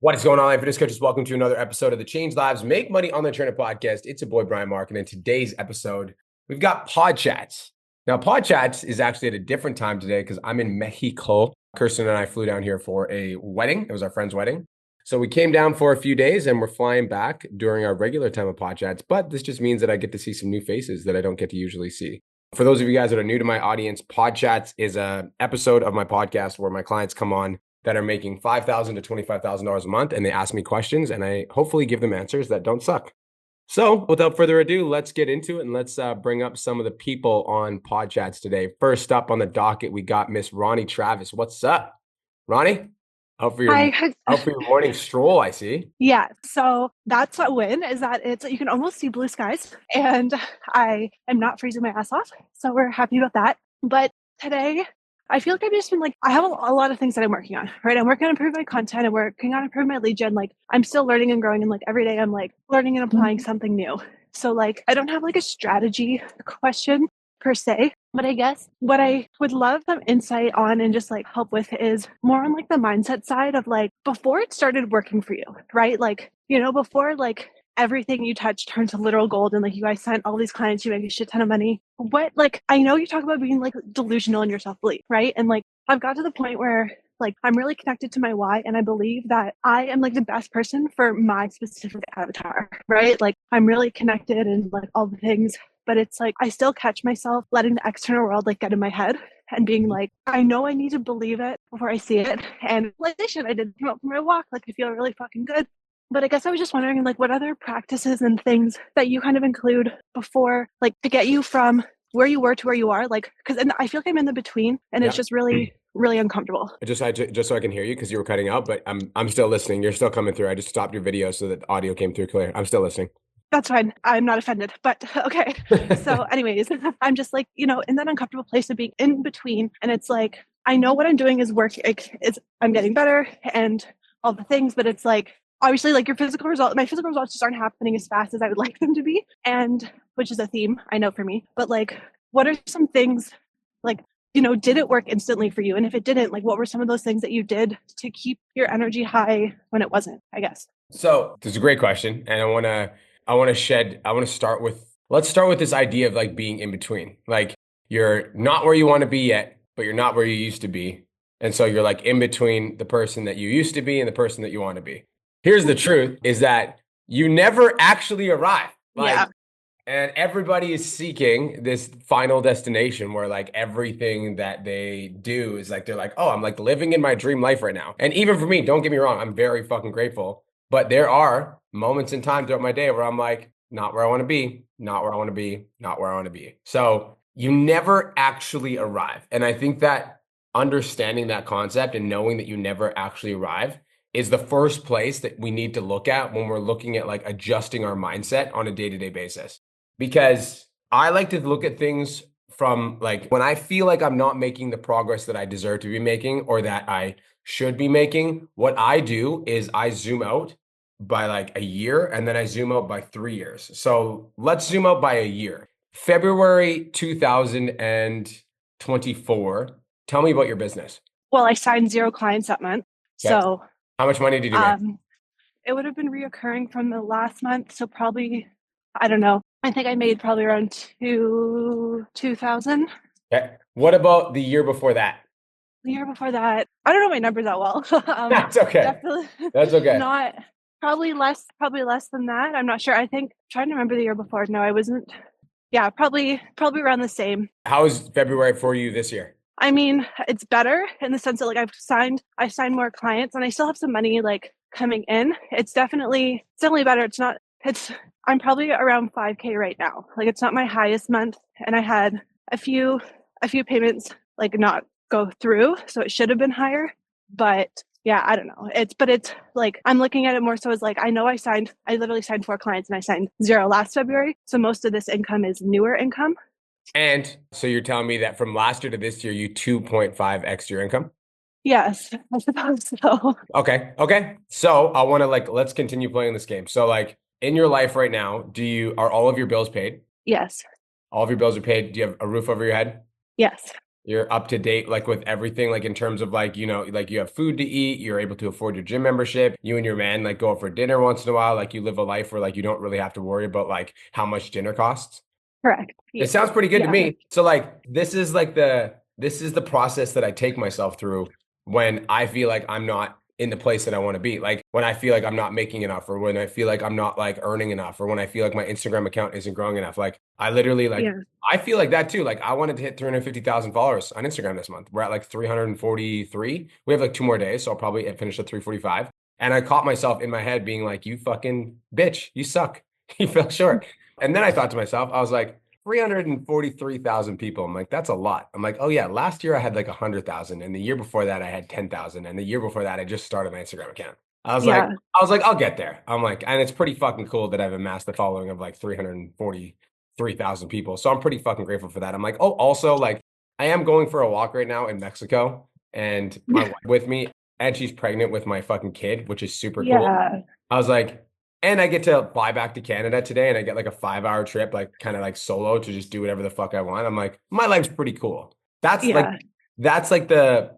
What is going on, fitness coaches? Welcome to another episode of the Change Lives, Make Money on the Trainer podcast. It's your boy, Brian Mark. And in today's episode, we've got PODCHATS. Now, PODCHATS is actually at a different time today because I'm in Mexico. Kirsten and I flew down here for a wedding. It was our friend's wedding. So we came down for a few days and we're flying back during our regular time of PODCHATS. But this just means that I get to see some new faces that I don't get to usually see. For those of you guys that are new to my audience, PODCHATS is an episode of my podcast where my clients come on that are making $5,000 to $25,000 a month, and they ask me questions, and I hopefully give them answers that don't suck. So without further ado, let's get into it, and let's bring up some of the people on PODCHATS today. First up on the docket, we got Miss Ronnie Travis. What's up, Ronnie? Out for your morning stroll, I see. Yeah, so that's a win, is that you can almost see blue skies, and I am not freezing my ass off, so we're happy about that. But today, I feel like I've just been I have a lot of things that I'm working on, right? I'm working on improving my content. I'm working on improving my lead gen. I'm still learning and growing. And every day I'm learning and applying something new. So I don't have a strategy question per se, but I guess what I would love some insight on and just help with is more on the mindset side of before it started working for you, right? Before everything you touch turns to literal gold and you guys sent all these clients, you make a shit ton of money. What I know you talk about being delusional in your self-belief, right? And I've got to the point where I'm really connected to my why, and I believe that I am the best person for my specific avatar, right? I'm really connected and all the things, but it's I still catch myself letting the external world get in my head and being I know I need to believe it before I see it. And I did come out for my walk, I feel really fucking good. But I guess I was just wondering, what other practices and things that you kind of include before, to get you from where you were to where you are, because I feel I'm in the between, and it's just really, really uncomfortable. Just so I can hear you because you were cutting out, but I'm still listening. You're still coming through. I just stopped your video so that the audio came through clear. I'm still listening. That's fine. I'm not offended, but okay. So anyways, I'm just in that uncomfortable place of being in between, and it's I know what I'm doing is working. I'm getting better and all the things, but it's obviously my physical results just aren't happening as fast as I would like them to be, and which is a theme I know for me. But what are some things did it work instantly for you? And if it didn't, what were some of those things that you did to keep your energy high when it wasn't, I guess? So this is a great question. And let's start with this idea of being in between. You're not where you want to be yet, but you're not where you used to be. And so you're in between the person that you used to be and the person that you want to be. Here's the truth is that you never actually arrive. And everybody is seeking this final destination where everything that they do is they're oh, I'm living in my dream life right now. And even for me, don't get me wrong, I'm very fucking grateful. But there are moments in time throughout my day where I'm not where I want to be, not where I want to be, not where I want to be. So you never actually arrive. And I think that understanding that concept and knowing that you never actually arrive is the first place that we need to look at when we're looking at adjusting our mindset on a day-to-day basis. Because I like to look at things from when I feel I'm not making the progress that I deserve to be making or that I should be making, what I do is I zoom out by a year and then I zoom out by 3 years. So let's zoom out by a year. February 2024. Tell me about your business. Well, I signed 0 clients that month. Okay. So how much money did you make? It would have been reoccurring from the last month. So probably, I don't know. I think I made probably around 2,000. Okay. What about the year before that? The year before that, I don't know my numbers that well. That's okay. That's okay. Not probably less than that. I'm not sure. I think trying to remember the year before. No, I wasn't. Yeah, probably around the same. How is February for you this year? I mean, it's better in the sense that I've signed more clients and I still have some money coming in. It's definitely better. I'm probably around 5K right now. It's not my highest month, and I had a few payments not go through, so it should have been higher. But yeah, I don't know. It's I'm looking at it more so as I know I literally signed 4 clients and I signed 0 last February. So most of this income is newer income. And so you're telling me that from last year to this year, you 2.5x your income? Yes, I suppose so. Okay. So I want to let's continue playing this game. So in your life right now, are all of your bills paid? Yes. All of your bills are paid. Do you have a roof over your head? Yes. You're up to date, like with everything, like in terms of like, like you have food to eat, you're able to afford your gym membership, you and your man like go out for dinner once in a while, like you live a life where like you don't really have to worry about like how much dinner costs. Correct. It Yeah. sounds pretty good to Yeah. me. So like this is the process that I take myself through when I feel like I'm not in the place that I want to be. Like when I feel like I'm not making enough, or when I feel like I'm not like earning enough, or when I feel like my Instagram account isn't growing enough. Like I literally like Yeah. I feel like that too. Like I wanted to hit 350,000 followers on Instagram this month. We're at like 343. We have like 2 more days, so I'll probably finish at 345. And I caught myself in my head being like, you fucking bitch, you suck. You fell short. And then I thought to myself, I was like, 343,000 people. I'm like, that's a lot. I'm like, oh yeah, last year I had like 100,000, and the year before that I had 10,000, and the year before that I just started my Instagram account. Yeah. I was like, I'll get there. I'm like, and it's pretty fucking cool that I've amassed a following of like 343,000 people. So I'm pretty fucking grateful for that. I'm like, oh, also like I am going for a walk right now in Mexico, and my wife with me, and she's pregnant with my fucking kid, which is super cool. Yeah. I was like, and I get to fly back to Canada today, and I get like a 5 hour trip, like kind of like solo to just do whatever the fuck I want. I'm like, my life's pretty cool. That's like Yeah.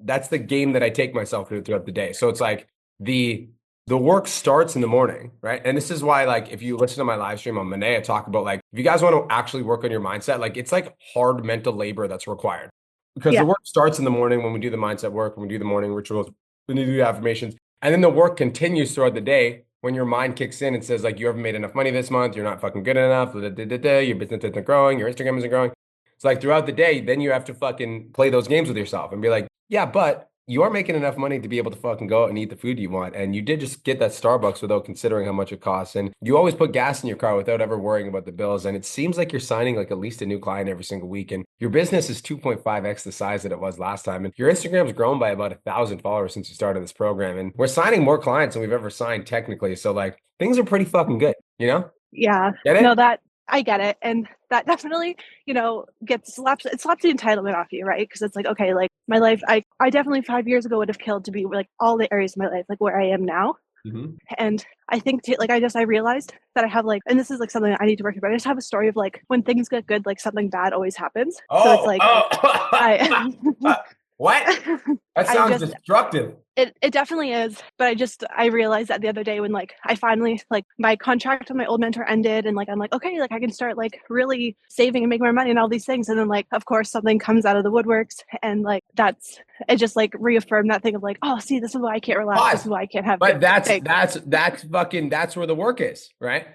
that's the game that I take myself through throughout the day. So it's like the the work starts in the morning, right? And this is why, like, if you listen to my live stream on Monday, I talk about like if you guys want to actually work on your mindset, like it's like hard mental labor that's required because the Yeah. work starts in the morning when we do the mindset work, when we do the morning rituals, when you do the affirmations, and then the work continues throughout the day when your mind kicks in and says like you haven't made enough money this month, you're not fucking good enough, da, da, da, da, your business isn't growing, your Instagram isn't growing. It's like throughout the day, then you have to fucking play those games with yourself and be like, yeah, but you are making enough money to be able to fucking go out and eat the food you want. And you did just get that Starbucks without considering how much it costs. And you always put gas in your car without ever worrying about the bills. And it seems like you're signing like at least a new client every single week. And your business is 2.5x the size that it was last time. And your Instagram's grown by about 1,000 followers since you started this program. And we're signing more clients than we've ever signed technically. So like things are pretty fucking good, you know? Yeah. Get No, it? that I get it. And that definitely, gets slaps it slaps the entitlement off you, right? Because it's like, okay, like my life, I definitely 5 years ago would have killed to be like all the areas of my life, like where I am now. Mhm. And I think like I realized that I have like, and this is like something I need to work on, but I just have a story of like when things get good, like something bad always happens. So it's Oh, like oh. I What? That I sounds just destructive. it definitely is, but I realized that the other day when like I finally like my contract with my old mentor ended, and like I'm like, okay, like I can start like really saving and making more money and all these things, and then like of course something comes out of the woodworks, and like that's it just like reaffirmed that thing of like, oh, see, this is why I can't relax, this Pause. is why I can't have good But things. that's where the work is, right?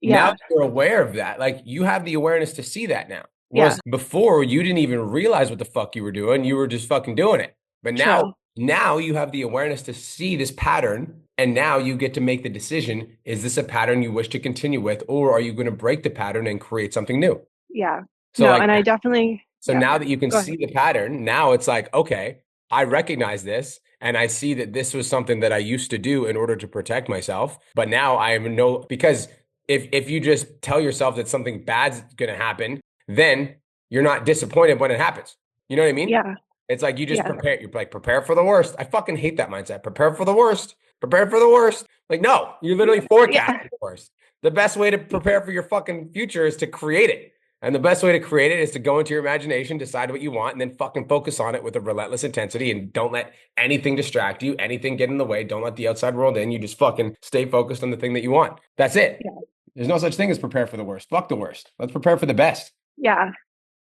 Now Yeah. you're aware of that. Like you have the awareness to see that now. Yeah. Whereas before you didn't even realize what the fuck you were doing. You were just fucking doing it. But True. now you have the awareness to see this pattern. And now you get to make the decision. Is this a pattern you wish to continue with? Or are you going to break the pattern and create something new? Yeah. So No, like and I definitely, so yeah, now that you can go see ahead. the pattern, now it's like, okay, I recognize this and I see that this was something that I used to do in order to protect myself. But now I am no, because if you just tell yourself that something bad's going to happen, then you're not disappointed when it happens. You know what I mean? Yeah. It's like you just Yeah. prepare, you're like, prepare for the worst. I fucking hate that mindset. Prepare for the worst. Prepare for the worst. Like, no, you literally forecast Yeah. the worst. The best way to prepare for your fucking future is to create it. And the best way to create it is to go into your imagination, decide what you want, and then fucking focus on it with a relentless intensity. And don't let anything distract you, anything get in the way. Don't let the outside world in. You just fucking stay focused on the thing that you want. That's it. Yeah. There's no such thing as prepare for the worst. Fuck the worst. Let's prepare for the best. Yeah.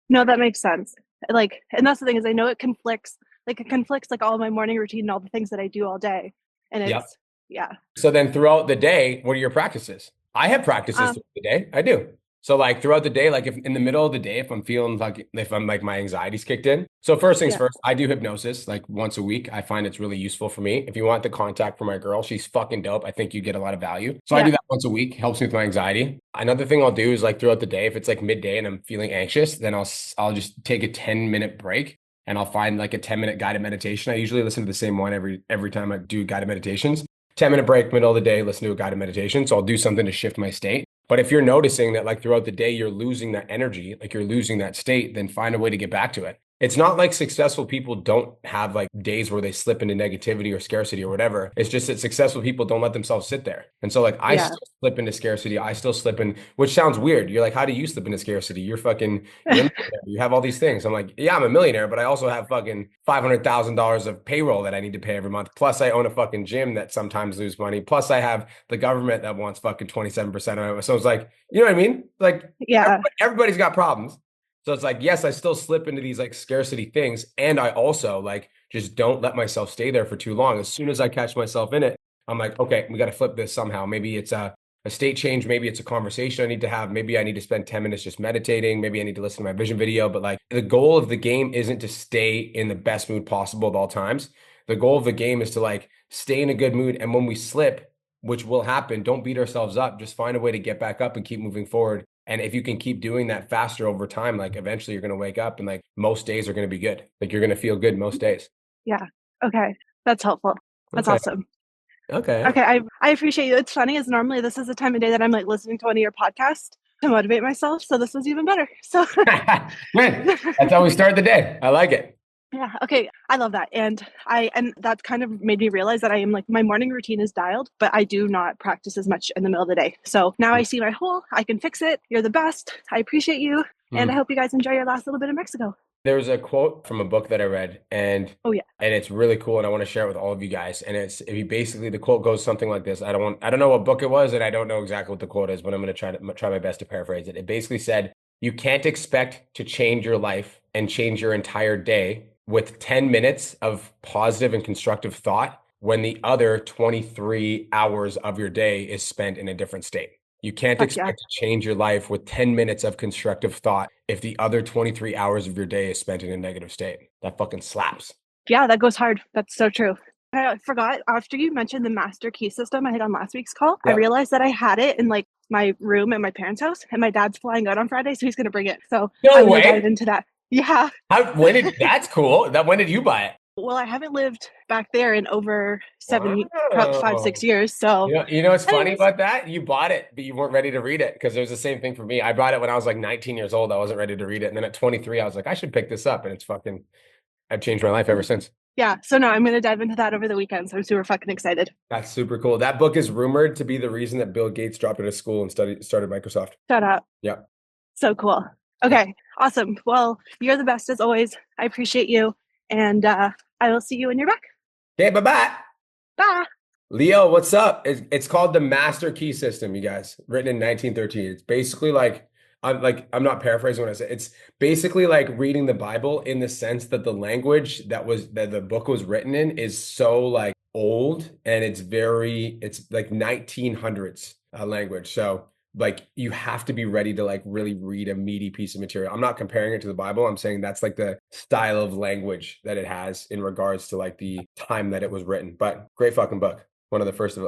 No, that makes sense. Like, and that's the thing is I know it conflicts like all my morning routine and all the things that I do all day. And Yep. it's yeah. So then throughout the day, what are your practices? I have practices Um throughout the day. I do. So like throughout the day, like if in the middle of the day, if I'm feeling like if I'm like my anxiety's kicked in. So first things yeah. first, I do hypnosis like once a week. I find it's really useful for me. If you want the contact for my girl, she's fucking dope. I think you get a lot of value. So I do Yeah. that once a week. Helps me with my anxiety. Another thing I'll do is like throughout the day, if it's like midday and I'm feeling anxious, then I'll just take a 10-minute break and I'll find like a 10-minute guided meditation. I usually listen to the same one every time I do guided meditations. 10-minute break, middle of the day, listen to a guided meditation. So I'll do something to shift my state. But if you're noticing that like throughout the day, you're losing that energy, like you're losing that state, then find a way to get back to it. It's not like successful people don't have like days where they slip into negativity or scarcity or whatever. It's just that successful people don't let themselves sit there. And so like I Yeah. still slip into scarcity. I still slip in, which sounds weird. You're like, how do you slip into scarcity? You're a millionaire. You have all these things. I'm like, yeah, I'm a millionaire, but I also have fucking $500,000 of payroll that I need to pay every month. Plus I own a fucking gym that sometimes lose money. Plus I have the government that wants fucking 27% of it. So it's like, you know what I mean? Like Yeah. everybody's got problems. So it's like, yes, I still slip into these like scarcity things. And I also like just don't let myself stay there for too long. As soon as I catch myself in it, I'm like, okay, we got to flip this somehow. Maybe it's a state change. Maybe it's a conversation I need to have. Maybe I need to spend 10 minutes just meditating. Maybe I need to listen to my vision video. But like the goal of the game isn't to stay in the best mood possible at all times. The goal of the game is to like stay in a good mood. And when we slip, which will happen, don't beat ourselves up. Just find a way to get back up and keep moving forward. And if you can keep doing that faster over time, like eventually you're going to wake up and like most days are going to be good. Like you're going to feel good most days. Yeah. Okay. That's helpful. That's Okay. awesome. Okay. Okay. I appreciate you. It's funny, is normally this is the time of day that I'm like listening to one of your podcasts to motivate myself. So this was even better. So Good. That's how we start the day. I like it. yeah, okay. I love that. And that kind of made me realize that I am like my morning routine is dialed, but I do not practice as much in the middle of the day. So now I see my hole, I can fix it. You're the best. I appreciate you. And I Mm. hope you guys enjoy your last little bit in Mexico. There's a quote from a book that I read, and Oh yeah. it's really cool, and I want to share it with all of you guys. And it's if you basically the quote goes something like this. I don't know what book it was, and I don't know exactly what the quote is, but I'm going to try my best to paraphrase it. It basically said, "You can't expect to change your life and change your entire day with 10 minutes of positive and constructive thought when the other 23 hours of your day is spent in a different state." You can't Fuck yeah. expect to change your life with 10 minutes of constructive thought if the other 23 hours of your day is spent in a negative state. That fucking slaps. Yeah, that goes hard. That's so true. I forgot after you mentioned the master key system I had on last week's call, I Yep. realized that I had it in like my room at my parents' house, and my dad's flying out on Friday, so he's going to bring it. So No I'm going to dive way. into that. Yeah. That's cool. When did you buy it? Well, I haven't lived back there in over five, Wow. 6 years. So, You know what's funny anyways, about that? You bought it, but you weren't ready to read it because it was the same thing for me. I bought it when I was like 19 years old. I wasn't ready to read it. And then at 23, I was like, I should pick this up. And I've changed my life ever since. yeah. So, no, I'm going to dive into that over the weekend. So, I'm super fucking excited. That's super cool. That book is rumored to be the reason that Bill Gates dropped out of school and started Microsoft. Shut up. Yeah. So cool. Okay. Awesome. Well, you're the best as always. I appreciate you. And I will see you when you're back. Okay, bye-bye. Bye. Leo, what's up? It's called the Master Key System, you guys, written in 1913. It's basically I'm not paraphrasing when I say it's basically like reading the Bible in the sense that the language that the book was written in is so like old and it's like 1900s language. So like you have to be ready to like really read a meaty piece of material. I'm not comparing it to the Bible. I'm saying that's like the style of language that it has in regards to like the time that it was written. But great fucking book. One of the first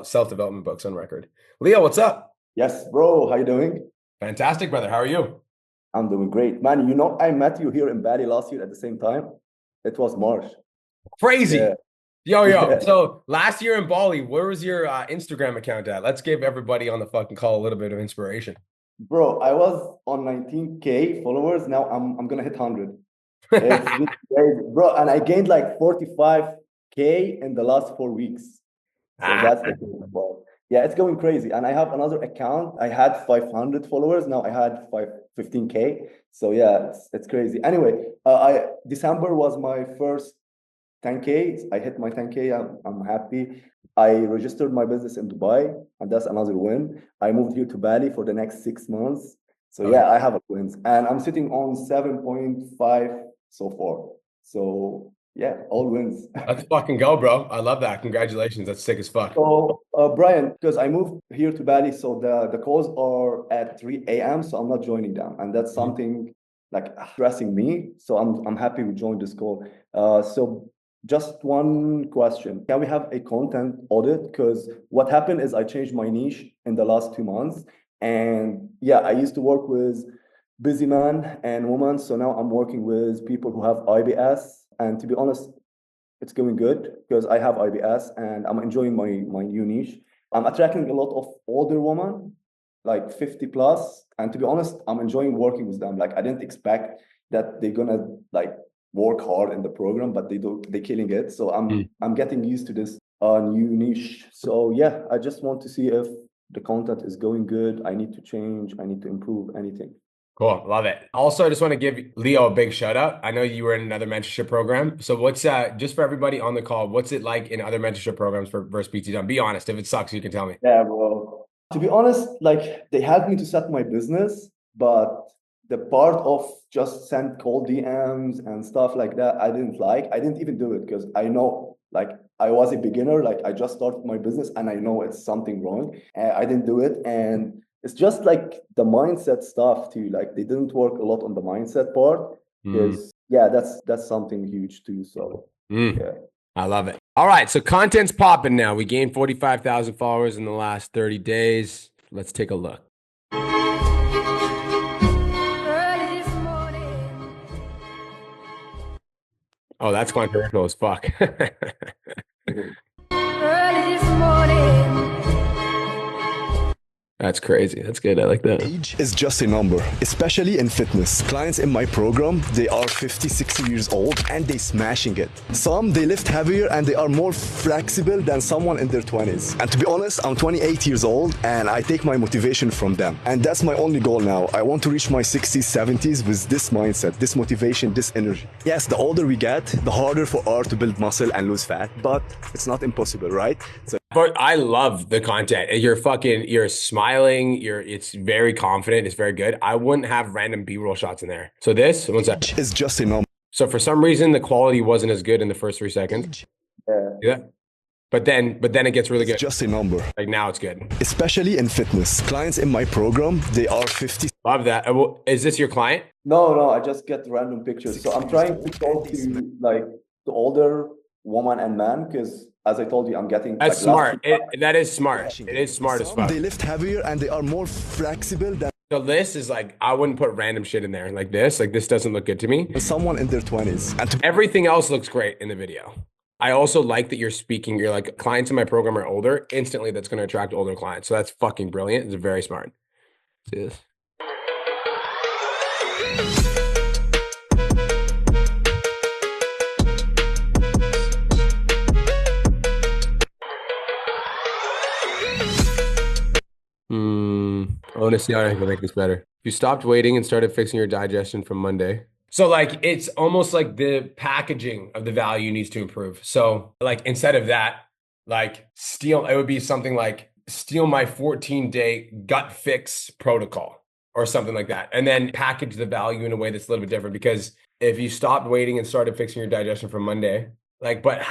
self-development books on record. Leo, what's up? Yes, bro. How you doing? Fantastic, brother. How are you? I'm doing great, man. You know, I met you here in Bali last year at the same time. It was March. Crazy. Yeah, Yo. yeah, So last year in Bali, where was your Instagram account at? Let's give everybody on the fucking call a little bit of inspiration. bro. I was on 19K followers. Now I'm gonna hit 100. It's been crazy, bro. And I gained like 45K in the last 4 weeks. So Ah, that's the thing about. Yeah, it's going crazy. And I have another account. I had 500 followers. Now I had 15K. So yeah, it's crazy. Anyway, I December was my first 10K. I hit my 10K. I'm happy. I registered my business in Dubai, and that's another win. I moved here to Bali for the next 6 months. So okay. yeah, I have a wins, and I'm sitting on 7.5 so far. So yeah, all wins. Let's fucking go, bro. I love that. Congratulations. That's sick as fuck. So Brian, because I moved here to Bali, so the calls are at 3 a.m. So I'm not joining them, and that's Mhm. something like stressing me. So I'm happy we joined this call. So just one question. Can we have a content audit? Because what happened is I changed my niche in the last 2 months. And yeah, I used to work with busy man and woman. So now I'm working with people who have IBS. And to be honest, it's going good because I have IBS and I'm enjoying my new niche. I'm attracting a lot of older women, like 50 plus. And to be honest, I'm enjoying working with them. Like I didn't expect that they're gonna like work hard in the program, but they're killing it. So I'm getting used to this new niche. So yeah, I just want to see if the content is going good. I need to change. I need to improve anything. Cool. Love it. Also, I just want to give Leo a big shout out. I know you were in another mentorship program. So what's just for everybody on the call, what's it like in other mentorship programs for versus PT Done? Be honest. If it sucks, you can tell me. Yeah, bro. To be honest, like they helped me to set my business, but the part of just send cold DMs and stuff like that, I didn't like. I didn't even do it because I know like I was a beginner, like I just started my business and I know it's something wrong. I didn't do it. And it's just like the mindset stuff too. Like they didn't work a lot on the mindset part because yeah, that's something huge too. So yeah. I love it. All right, so content's popping now. We gained 45,000 followers in the last 30 days. Let's take a look. Oh, that's controversial as fuck. That's crazy. That's good. I like that. Age is just a number, especially in fitness. Clients in my program, they are 50, 60 years old and they smashing it. Some, they lift heavier and they are more flexible than someone in their 20s. And to be honest, I'm 28 years old and I take my motivation from them. And that's my only goal now. I want to reach my 60s, 70s with this mindset, this motivation, this energy. Yes, the older we get, the harder for us to build muscle and lose fat, but it's not impossible, right? So but I love the content. You're smiling. It's very confident. It's very good. I wouldn't have random B-roll shots in there. So this, one second. Is just a number. So for some reason, the quality wasn't as good in the first 3 seconds. Yeah. But then it gets really good. It's just a number. Like now it's good. Especially in fitness. Clients in my program, they are 50. Love that. Is this your client? No, I just get random pictures. So I'm trying to talk to like the older woman and man because as I told you, I'm getting that's like, smart. That is smart. It is smart as fuck. They lift heavier and they are more flexible than. So this is like, I wouldn't put random shit in there like this. Like this doesn't look good to me. Someone in their 20s. And everything else looks great in the video. I also like that you're speaking. You're like, clients in my program are older. Instantly, that's going to attract older clients. So that's fucking brilliant. It's very smart. See this? I want to see how I can make this better. If you stopped waiting and started fixing your digestion from Monday. So like, it's almost like the packaging of the value needs to improve. So like, instead of that, like it would be something like steal my 14-day gut fix protocol or something like that. And then package the value in a way that's a little bit different because if you stopped waiting and started fixing your digestion from Monday, like, but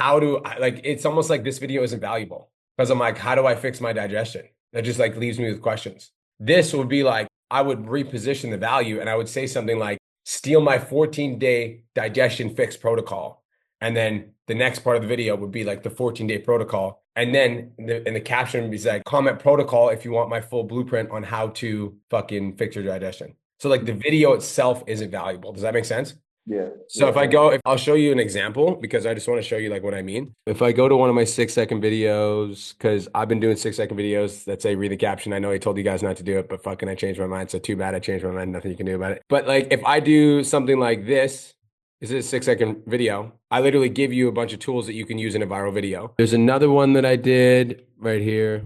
it's almost like this video isn't valuable because I'm like, how do I fix my digestion? That just like leaves me with questions. This would be like, I would reposition the value and I would say something like, steal my 14-day digestion fix protocol. And then the next part of the video would be like the 14-day protocol. And then in the caption would be like, comment protocol if you want my full blueprint on how to fucking fix your digestion. So like the video itself isn't valuable. Does that make sense? Yeah. So I'll show you an example because I just want to show you like what I mean. If I go to one of my 6-second videos, because I've been doing 6-second videos that say read the caption. I know I told you guys not to do it, but fucking I changed my mind. So too bad I changed my mind. Nothing you can do about it. But like if I do something like this is a 6-second video. I literally give you a bunch of tools that you can use in a viral video. There's another one that I did right here.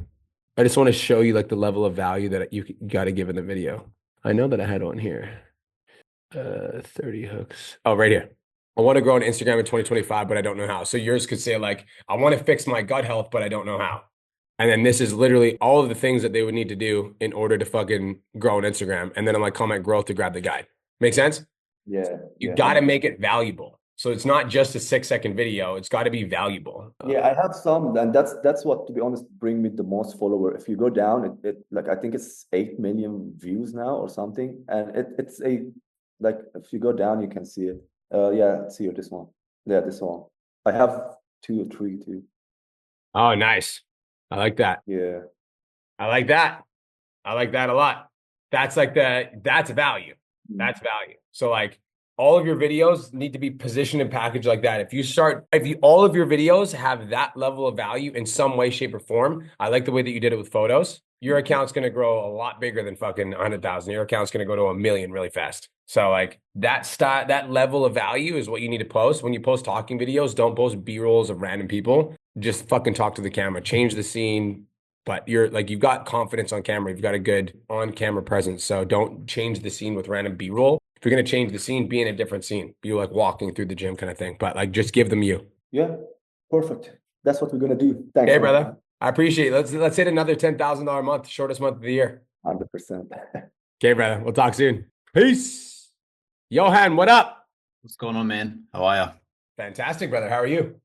I just want to show you like the level of value that you got to give in the video. I know that I had one here. 30 hooks. Oh, right here. I want to grow on Instagram in 2025, but I don't know how. So yours could say like, I want to fix my gut health, but I don't know how. And then this is literally all of the things that they would need to do in order to fucking grow on Instagram. And then I'm like, comment growth to grab the guide. Make sense? Yeah. You got to make it valuable. So it's not just a 6-second video. It's got to be valuable. Yeah, I have some, and that's what, to be honest, bring me the most follower. If you go down, it like I think it's 8 million views now or something, and it's a like if you go down, you can see it. Yeah, see this one. Yeah, this one. I have 2 or 3 too. Oh, nice. I like that. Yeah, I like that. I like that a lot. That's like that's value. That's value. So like all of your videos need to be positioned and packaged like that. All of your videos have that level of value in some way, shape, or form. I like the way that you did it with photos. your account's going to grow a lot bigger than fucking 100,000. Your account's going to go to 1 million really fast. So like that level of value is what you need to post. When you post talking videos, don't post B-rolls of random people. Just fucking talk to the camera, change the scene. But you've got confidence on camera. You've got a good on-camera presence. So don't change the scene with random B-roll. If you're going to change the scene, be in a different scene. Be like walking through the gym kind of thing. But like just give them you. Yeah, perfect. That's what we're gonna do. Thanks, Hey, man. brother. I appreciate it. Let's hit another $10,000 month, shortest month of the year. 100%. Okay, brother. We'll talk soon. Peace. Johan, what up? What's going on, man? How are you? Fantastic, brother. How are you?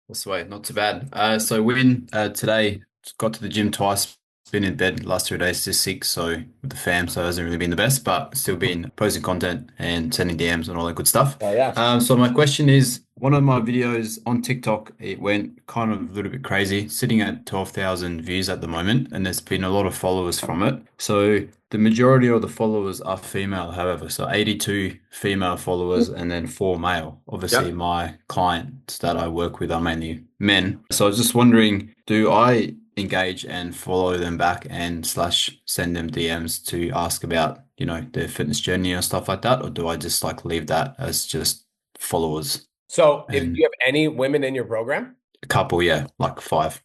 This way, not too bad. So win today. Got to the gym twice. Been in bed last 3 days, just sick. So with the fam, so it hasn't really been the best, but still been posting content and sending DMs and all that good stuff. Oh yeah. So my question is, one of my videos on TikTok, it went kind of a little bit crazy, sitting at 12,000 views at the moment, and there's been a lot of followers from it. So the majority of the followers are female, however, so 82 female followers and then 4 male. Obviously, Yep. my clients that I work with are mainly men. So I was just wondering, do I engage and follow them back and / send them DMs to ask about, their fitness journey and stuff like that? Or do I just like leave that as just followers? So if And you have any women in your program, a couple, yeah, like 5.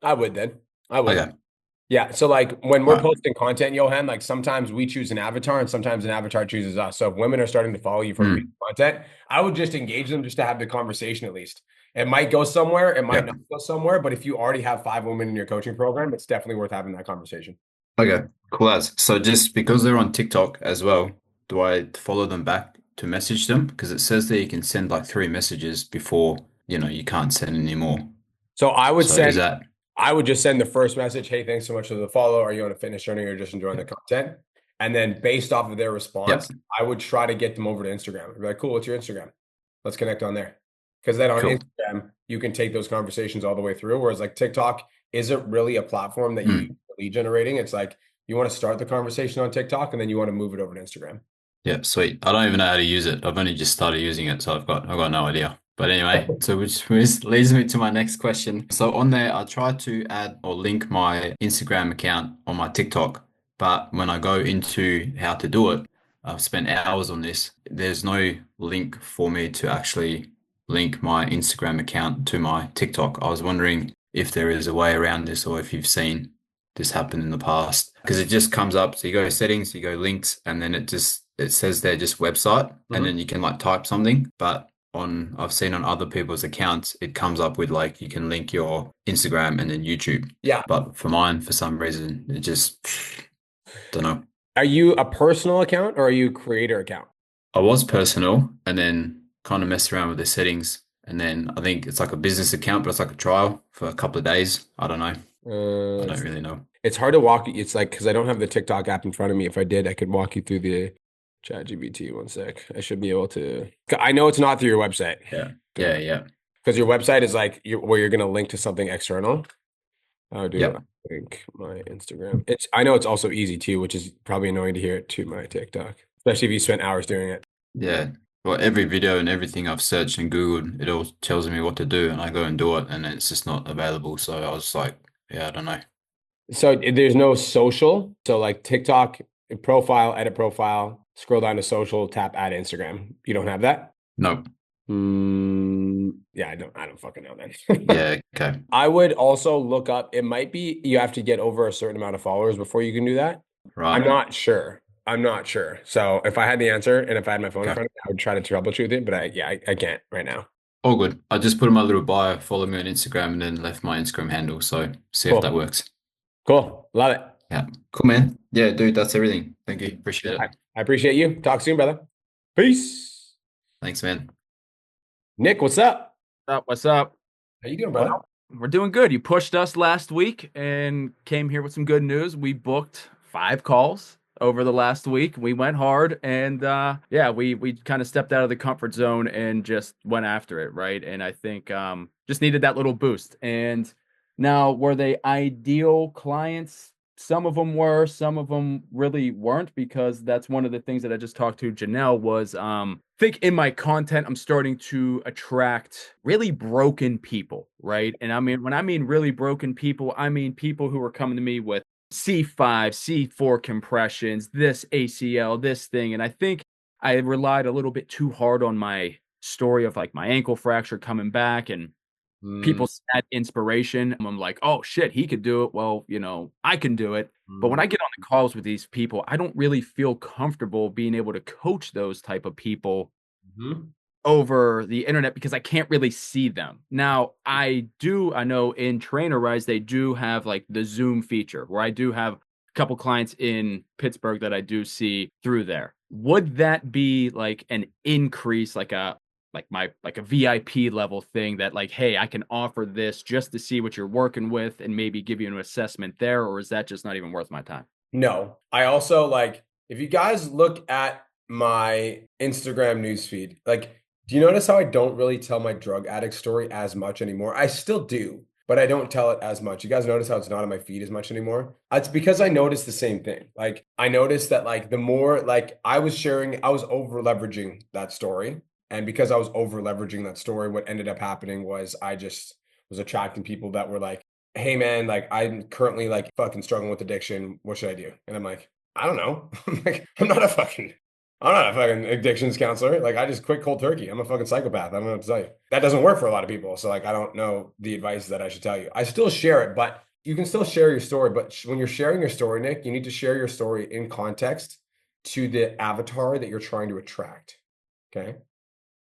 I would then. I would. Okay. Yeah. So like when we're Right. posting content, Johan, like sometimes we choose an avatar and sometimes an avatar chooses us. So if women are starting to follow you for content, I would just engage them just to have the conversation at least. It might go somewhere, it might Yeah. not go somewhere, but if you already have 5 women in your coaching program, it's definitely worth having that conversation. Okay, cool as. So just because they're on TikTok as well, do I follow them back to message them? Because it says that you can send like 3 messages before, you can't send anymore. So I would So is that I would just send the first message, hey, thanks so much for the follow. Are you on a fitness journey or just enjoying the content? And then based off of their response, I would try to get them over to Instagram. I'd be like, cool, what's your Instagram? Let's connect on there. Because then on Cool. Instagram, you can take those conversations all the way through. Whereas like TikTok isn't really a platform that you use for lead generating. It's like you want to start the conversation on TikTok and then you want to move it over to Instagram. Yeah, sweet. I don't even know how to use it. I've only just started using it, so I've got no idea. But anyway, so which leads me to my next question. So on there, I try to add or link my Instagram account on my TikTok, but when I go into how to do it, I've spent hours on this. There's no link for me to actually link my Instagram account to my TikTok. I was wondering if there is a way around this or if you've seen this happen in the past, because it just comes up. So you go settings, you go links, and then it says there just website, and then you can like type something. But I've seen on other people's accounts, it comes up with like you can link your Instagram and then YouTube. Yeah. But for mine, for some reason, it just don't know. Are you a personal account or are you a creator account? I was personal and then kind of messed around with the settings. And then I think it's like a business account, but it's like a trial for a couple of days. I don't know. I don't really know. It's hard to walk. It's like, because I don't have the TikTok app in front of me. If I did, I could walk you through the ChatGPT. One sec. I should be able to. I know it's not through your website. Yeah. Because your website is like where you're going to link to something external. How do Yep. I link my Instagram? I know it's also easy too, which is probably annoying to hear it to my TikTok, especially if you spent hours doing it. Yeah. Well, every video and everything I've searched and Googled, it all tells me what to do, and I go and do it, and it's just not available. So I was like, yeah, I don't know. So there's no social. So like TikTok profile, edit profile, scroll down to social, tap add Instagram. You don't have that? No. Yeah, I don't fucking know then. Yeah, okay. I would also look up, it might be you have to get over a certain amount of followers before you can do that. Right. I'm not sure. So if I had the answer and if I had my phone in Okay. front of me, I would try to troubleshoot it, but I can't right now. All good. I just put in my little bio, follow me on Instagram, and then left my Instagram handle. So see Cool. if that works. Cool. Love it. Yeah. Cool, man. Yeah, dude, that's everything. Thank you. Appreciate it. I appreciate you. Talk soon, brother. Peace. Thanks, man. Nick, what's up? What's up? How you doing, brother? Well, we're doing good. You pushed us last week and came here with some good news. We booked 5 calls over the last week. We went hard and we kind of stepped out of the comfort zone and just went after it, right? And I think just needed that little boost. And now, were they ideal clients? Some of them were, some of them really weren't, because that's one of the things that I just talked to Janelle was, I think in my content, I'm starting to attract really broken people, right? And I mean, when I mean really broken people, I mean people who are coming to me with C5, C4 compressions, this ACL, this thing. And I think I relied a little bit too hard on my story of like my ankle fracture coming back, and people had inspiration. I'm like, oh shit, he could do it. Well, I can do it. But when I get on the calls with these people, I don't really feel comfortable being able to coach those type of people over the internet because I can't really see them. Now, I know in TrainerRise, they do have like the Zoom feature where I do have a couple clients in Pittsburgh that I do see through there. Would that be like an increase, like a VIP level thing that like, hey, I can offer this just to see what you're working with and maybe give you an assessment there, or is that just not even worth my time? No. I also like, if you guys look at my Instagram newsfeed, like, do you notice how I don't really tell my drug addict story as much anymore? I still do, but I don't tell it as much. You guys notice how it's not on my feed as much anymore? It's because I noticed the same thing. Like, I noticed that like the more like I was over leveraging that story. And because I was over leveraging that story, what ended up happening was I just was attracting people that were like, hey man, like I'm currently like fucking struggling with addiction. What should I do? And I'm like, I don't know. I'm not a fucking addictions counselor. Like I just quit cold turkey. I'm a fucking psychopath. I don't know what to tell you. That doesn't work for a lot of people. So like, I don't know the advice that I should tell you. I still share it, but you can still share your story. But when you're sharing your story, Nick, you need to share your story in context to the avatar that you're trying to attract. Okay.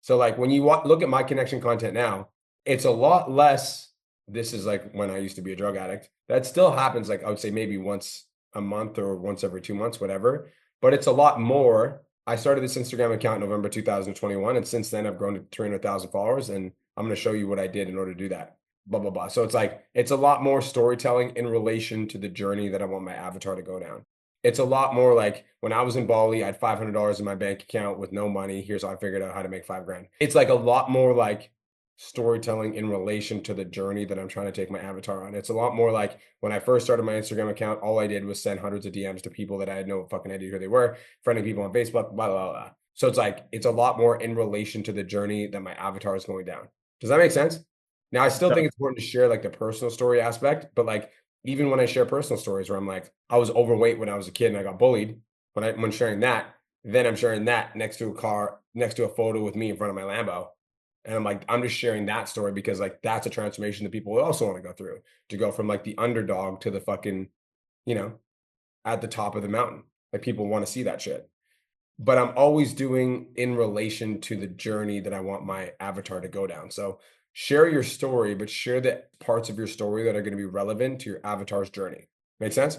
So like when you look at my connection content now, it's a lot less. This is like when I used to be a drug addict. That still happens, like I would say maybe once a month or once every 2 months, whatever. But it's a lot more. I started this Instagram account in November 2021, and since then I've grown to 300,000 followers, and I'm going to show you what I did in order to do that. Blah blah blah. So it's like it's a lot more storytelling in relation to the journey that I want my avatar to go down. It's a lot more like when I was in Bali, I had $500 in my bank account with no money. Here's how I figured out how to make $5,000. It's like a lot more like storytelling in relation to the journey that I'm trying to take my avatar on. It's a lot more like when I first started my Instagram account, all I did was send hundreds of DMs to people that I had no fucking idea who they were, friending people on Facebook, blah, blah, blah. So it's like, it's a lot more in relation to the journey that my avatar is going down. Does that make sense? Now, I still think it's important to share like the personal story aspect, but like, even when I share personal stories where I'm like, I was overweight when I was a kid and I got bullied, when sharing that, then I'm sharing that next to a photo with me in front of my Lambo. And I'm like, I'm just sharing that story because like that's a transformation that people also want to go through, to go from like the underdog to the fucking, at the top of the mountain. Like people want to see that shit. But I'm always doing in relation to the journey that I want my avatar to go down. So share your story, but share the parts of your story that are going to be relevant to your avatar's journey. Make sense?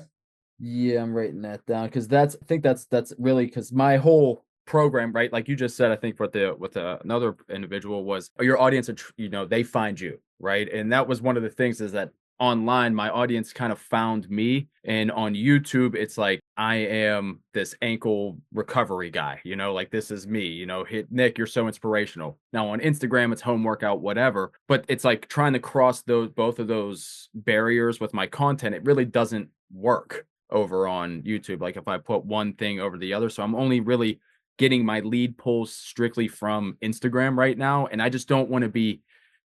Yeah, I'm writing that down because I think that's really because my whole program, right? Like you just said, I think with another individual was your audience, they find you, right? And that was one of the things is that online, my audience kind of found me, and on YouTube, it's like I am this ankle recovery guy, like this is me, hit Nick, you're so inspirational. Now on Instagram, it's home workout, whatever, but it's like trying to cross both of those barriers with my content. It really doesn't work over on YouTube. Like if I put one thing over the other. So I'm only really getting my lead pulls strictly from Instagram right now. And I just don't want to be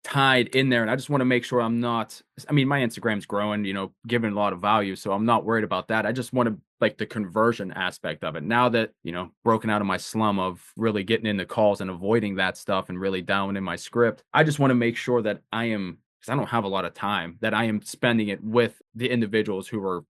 tied in there. And I just want to make sure I'm not, I mean, my Instagram's growing, giving a lot of value. So I'm not worried about that. I just want to like the conversion aspect of it. Now that, broken out of my slum of really getting into calls and avoiding that stuff and really down in my script, I just want to make sure that I am, because I don't have a lot of time, that I am spending it with the individuals who are,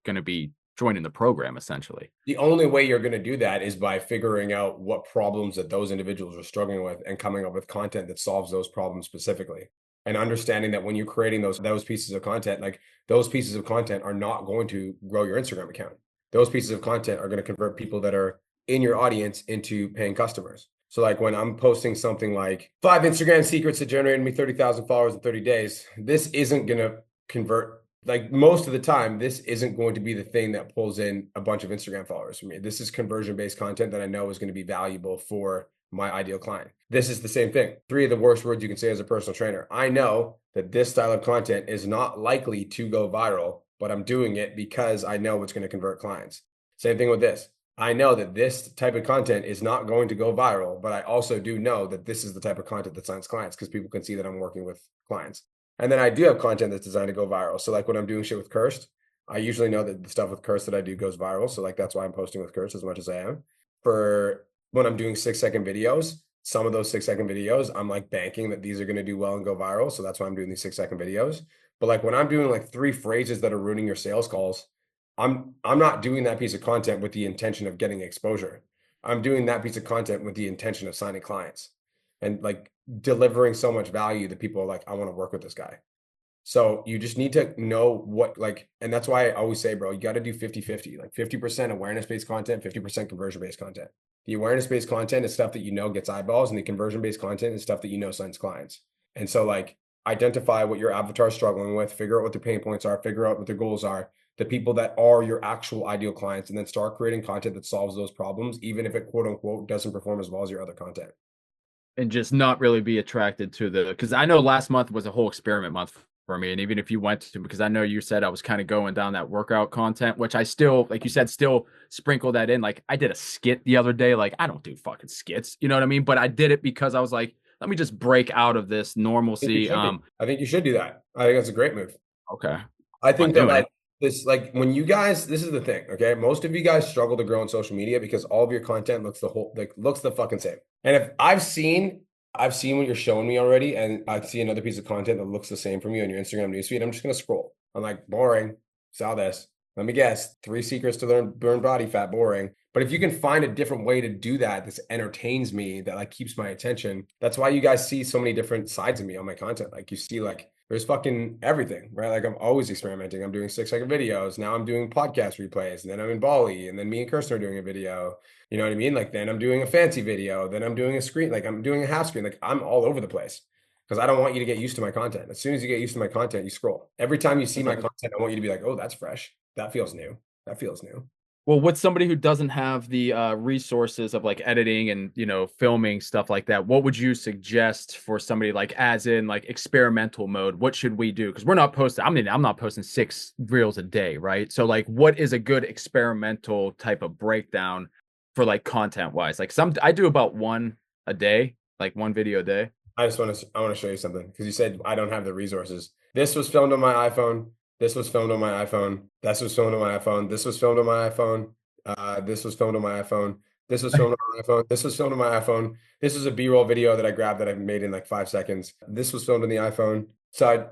going to be joining the program essentially. The only way you're going to do that is by figuring out what problems that those individuals are struggling with and coming up with content that solves those problems specifically. And understanding that when you're creating those pieces of content, like those pieces of content are not going to grow your Instagram account. Those pieces of content are going to convert people that are in your audience into paying customers. So like when I'm posting something like 5 Instagram secrets that generated me 30,000 followers in 30 days, this isn't going to convert. Like most of the time, this isn't going to be the thing that pulls in a bunch of Instagram followers for me. This is conversion-based content that I know is going to be valuable for my ideal client. This is the same thing. 3 of the worst words you can say as a personal trainer. I know that this style of content is not likely to go viral, but I'm doing it because I know it's going to convert clients. Same thing with this. I know that this type of content is not going to go viral, but I also do know that this is the type of content that signs clients because people can see that I'm working with clients. And then I do have content that's designed to go viral. So like when I'm doing shit with Cursed, I usually know that the stuff with Kurtz that I do goes viral. So like that's why I'm posting with Kurtz as much as I am. For when I'm doing 6-second videos, some of those 6-second videos, I'm like banking that these are going to do well and go viral. So that's why I'm doing these 6-second videos. But like when I'm doing like 3 phrases that are ruining your sales calls, I'm not doing that piece of content with the intention of getting exposure. I'm doing that piece of content with the intention of signing clients and like delivering so much value that people are like, I want to work with this guy. So you just need to know what like, and that's why I always say, bro, you got to do 50-50, like 50% awareness-based content, 50% conversion-based content. The awareness-based content is stuff that you know gets eyeballs, and the conversion-based content is stuff that you know signs clients. And so like identify what your avatar is struggling with, figure out what their pain points are, figure out what their goals are, the people that are your actual ideal clients, and then start creating content that solves those problems, even if it quote unquote doesn't perform as well as your other content. And just not really be attracted to because I know last month was a whole experiment month for me. And even if you went to, because I know you said I was kind of going down that workout content, which I still, like you said, still sprinkle that in. Like I did a skit the other day. Like I don't do fucking skits, you know what I mean? But I did it because I was like, let me just break out of this normalcy. I think you should do that. I think that's a great move. Okay. I think that doing like this, like when you guys, this is the thing, okay? Most of you guys struggle to grow on social media because all of your content looks looks the fucking same. And if I've seen what you're showing me already, and I see another piece of content that looks the same from you on your Instagram newsfeed, I'm just gonna scroll. I'm like, boring. Saw this. Let me guess. 3 secrets to burn body fat. Boring. But if you can find a different way to do that, this entertains me, that like keeps my attention. That's why you guys see so many different sides of me on my content. Like you see like there's fucking everything, right? Like I'm always experimenting. I'm doing 6-second videos. Now I'm doing podcast replays, and then I'm in Bali, and then me and Kirsten are doing a video. You know what I mean? Like then I'm doing a fancy video, then I'm doing a screen, like I'm doing a half screen. Like I'm all over the place because I don't want you to get used to my content. As soon as you get used to my content, you scroll. Every time you see my content, I want you to be like, oh, that's fresh. That feels new. That feels new. Well, with somebody who doesn't have the resources of like editing and, you know, filming stuff like that, what would you suggest for somebody like as in like experimental mode? What should we do? Because we're not posting, I mean, I'm not posting 6 reels a day, right? So like what is a good experimental type of breakdown for like content wise? Like I do about 1 a day, like 1 video a day. I want to show you something because you said I don't have the resources. This was filmed on my iPhone. This was filmed on my iPhone. This was filmed on my iPhone. This was filmed on my iPhone. This was filmed on my iPhone. This was filmed on my iPhone. This was filmed on my iPhone. This is a B-roll video that I grabbed that I made in like 5 seconds. This was filmed on the iPhone.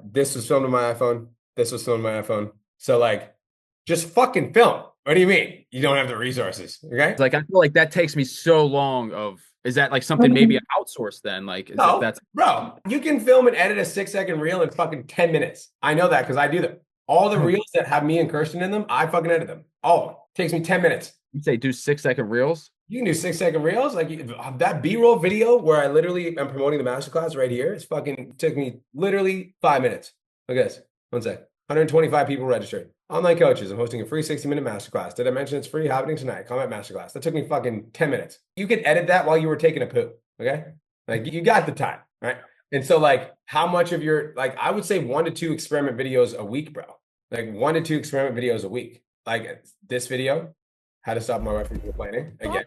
This was filmed on my iPhone. This was filmed on my iPhone. So like, just fucking film. What do you mean you don't have the resources? Okay. Like I feel like that takes me so long of. Is that like something maybe outsourced then? Like, no, that's bro, you can film and edit a 6-second reel in fucking 10 minutes. I know that because I do them. All the reels that have me and Kirsten in them, I fucking edit them. All of them. Takes me 10 minutes. You say do 6-second reels? You can do 6-second reels. Like that B-roll video where I literally am promoting the masterclass right here. It's fucking took me literally 5 minutes. Look at this. One sec. 125 people registered. Online coaches. I'm hosting a free 60-minute masterclass. Did I mention it's free? Happening tonight. Comment masterclass. That took me fucking 10 minutes. You could edit that while you were taking a poop. Okay. Like you got the time. Right. And so like how much of your, like, I would say 1 to 2 experiment videos a week, bro. Like 1 to 2 experiment videos a week. Like this video, how to stop my wife from complaining. Again,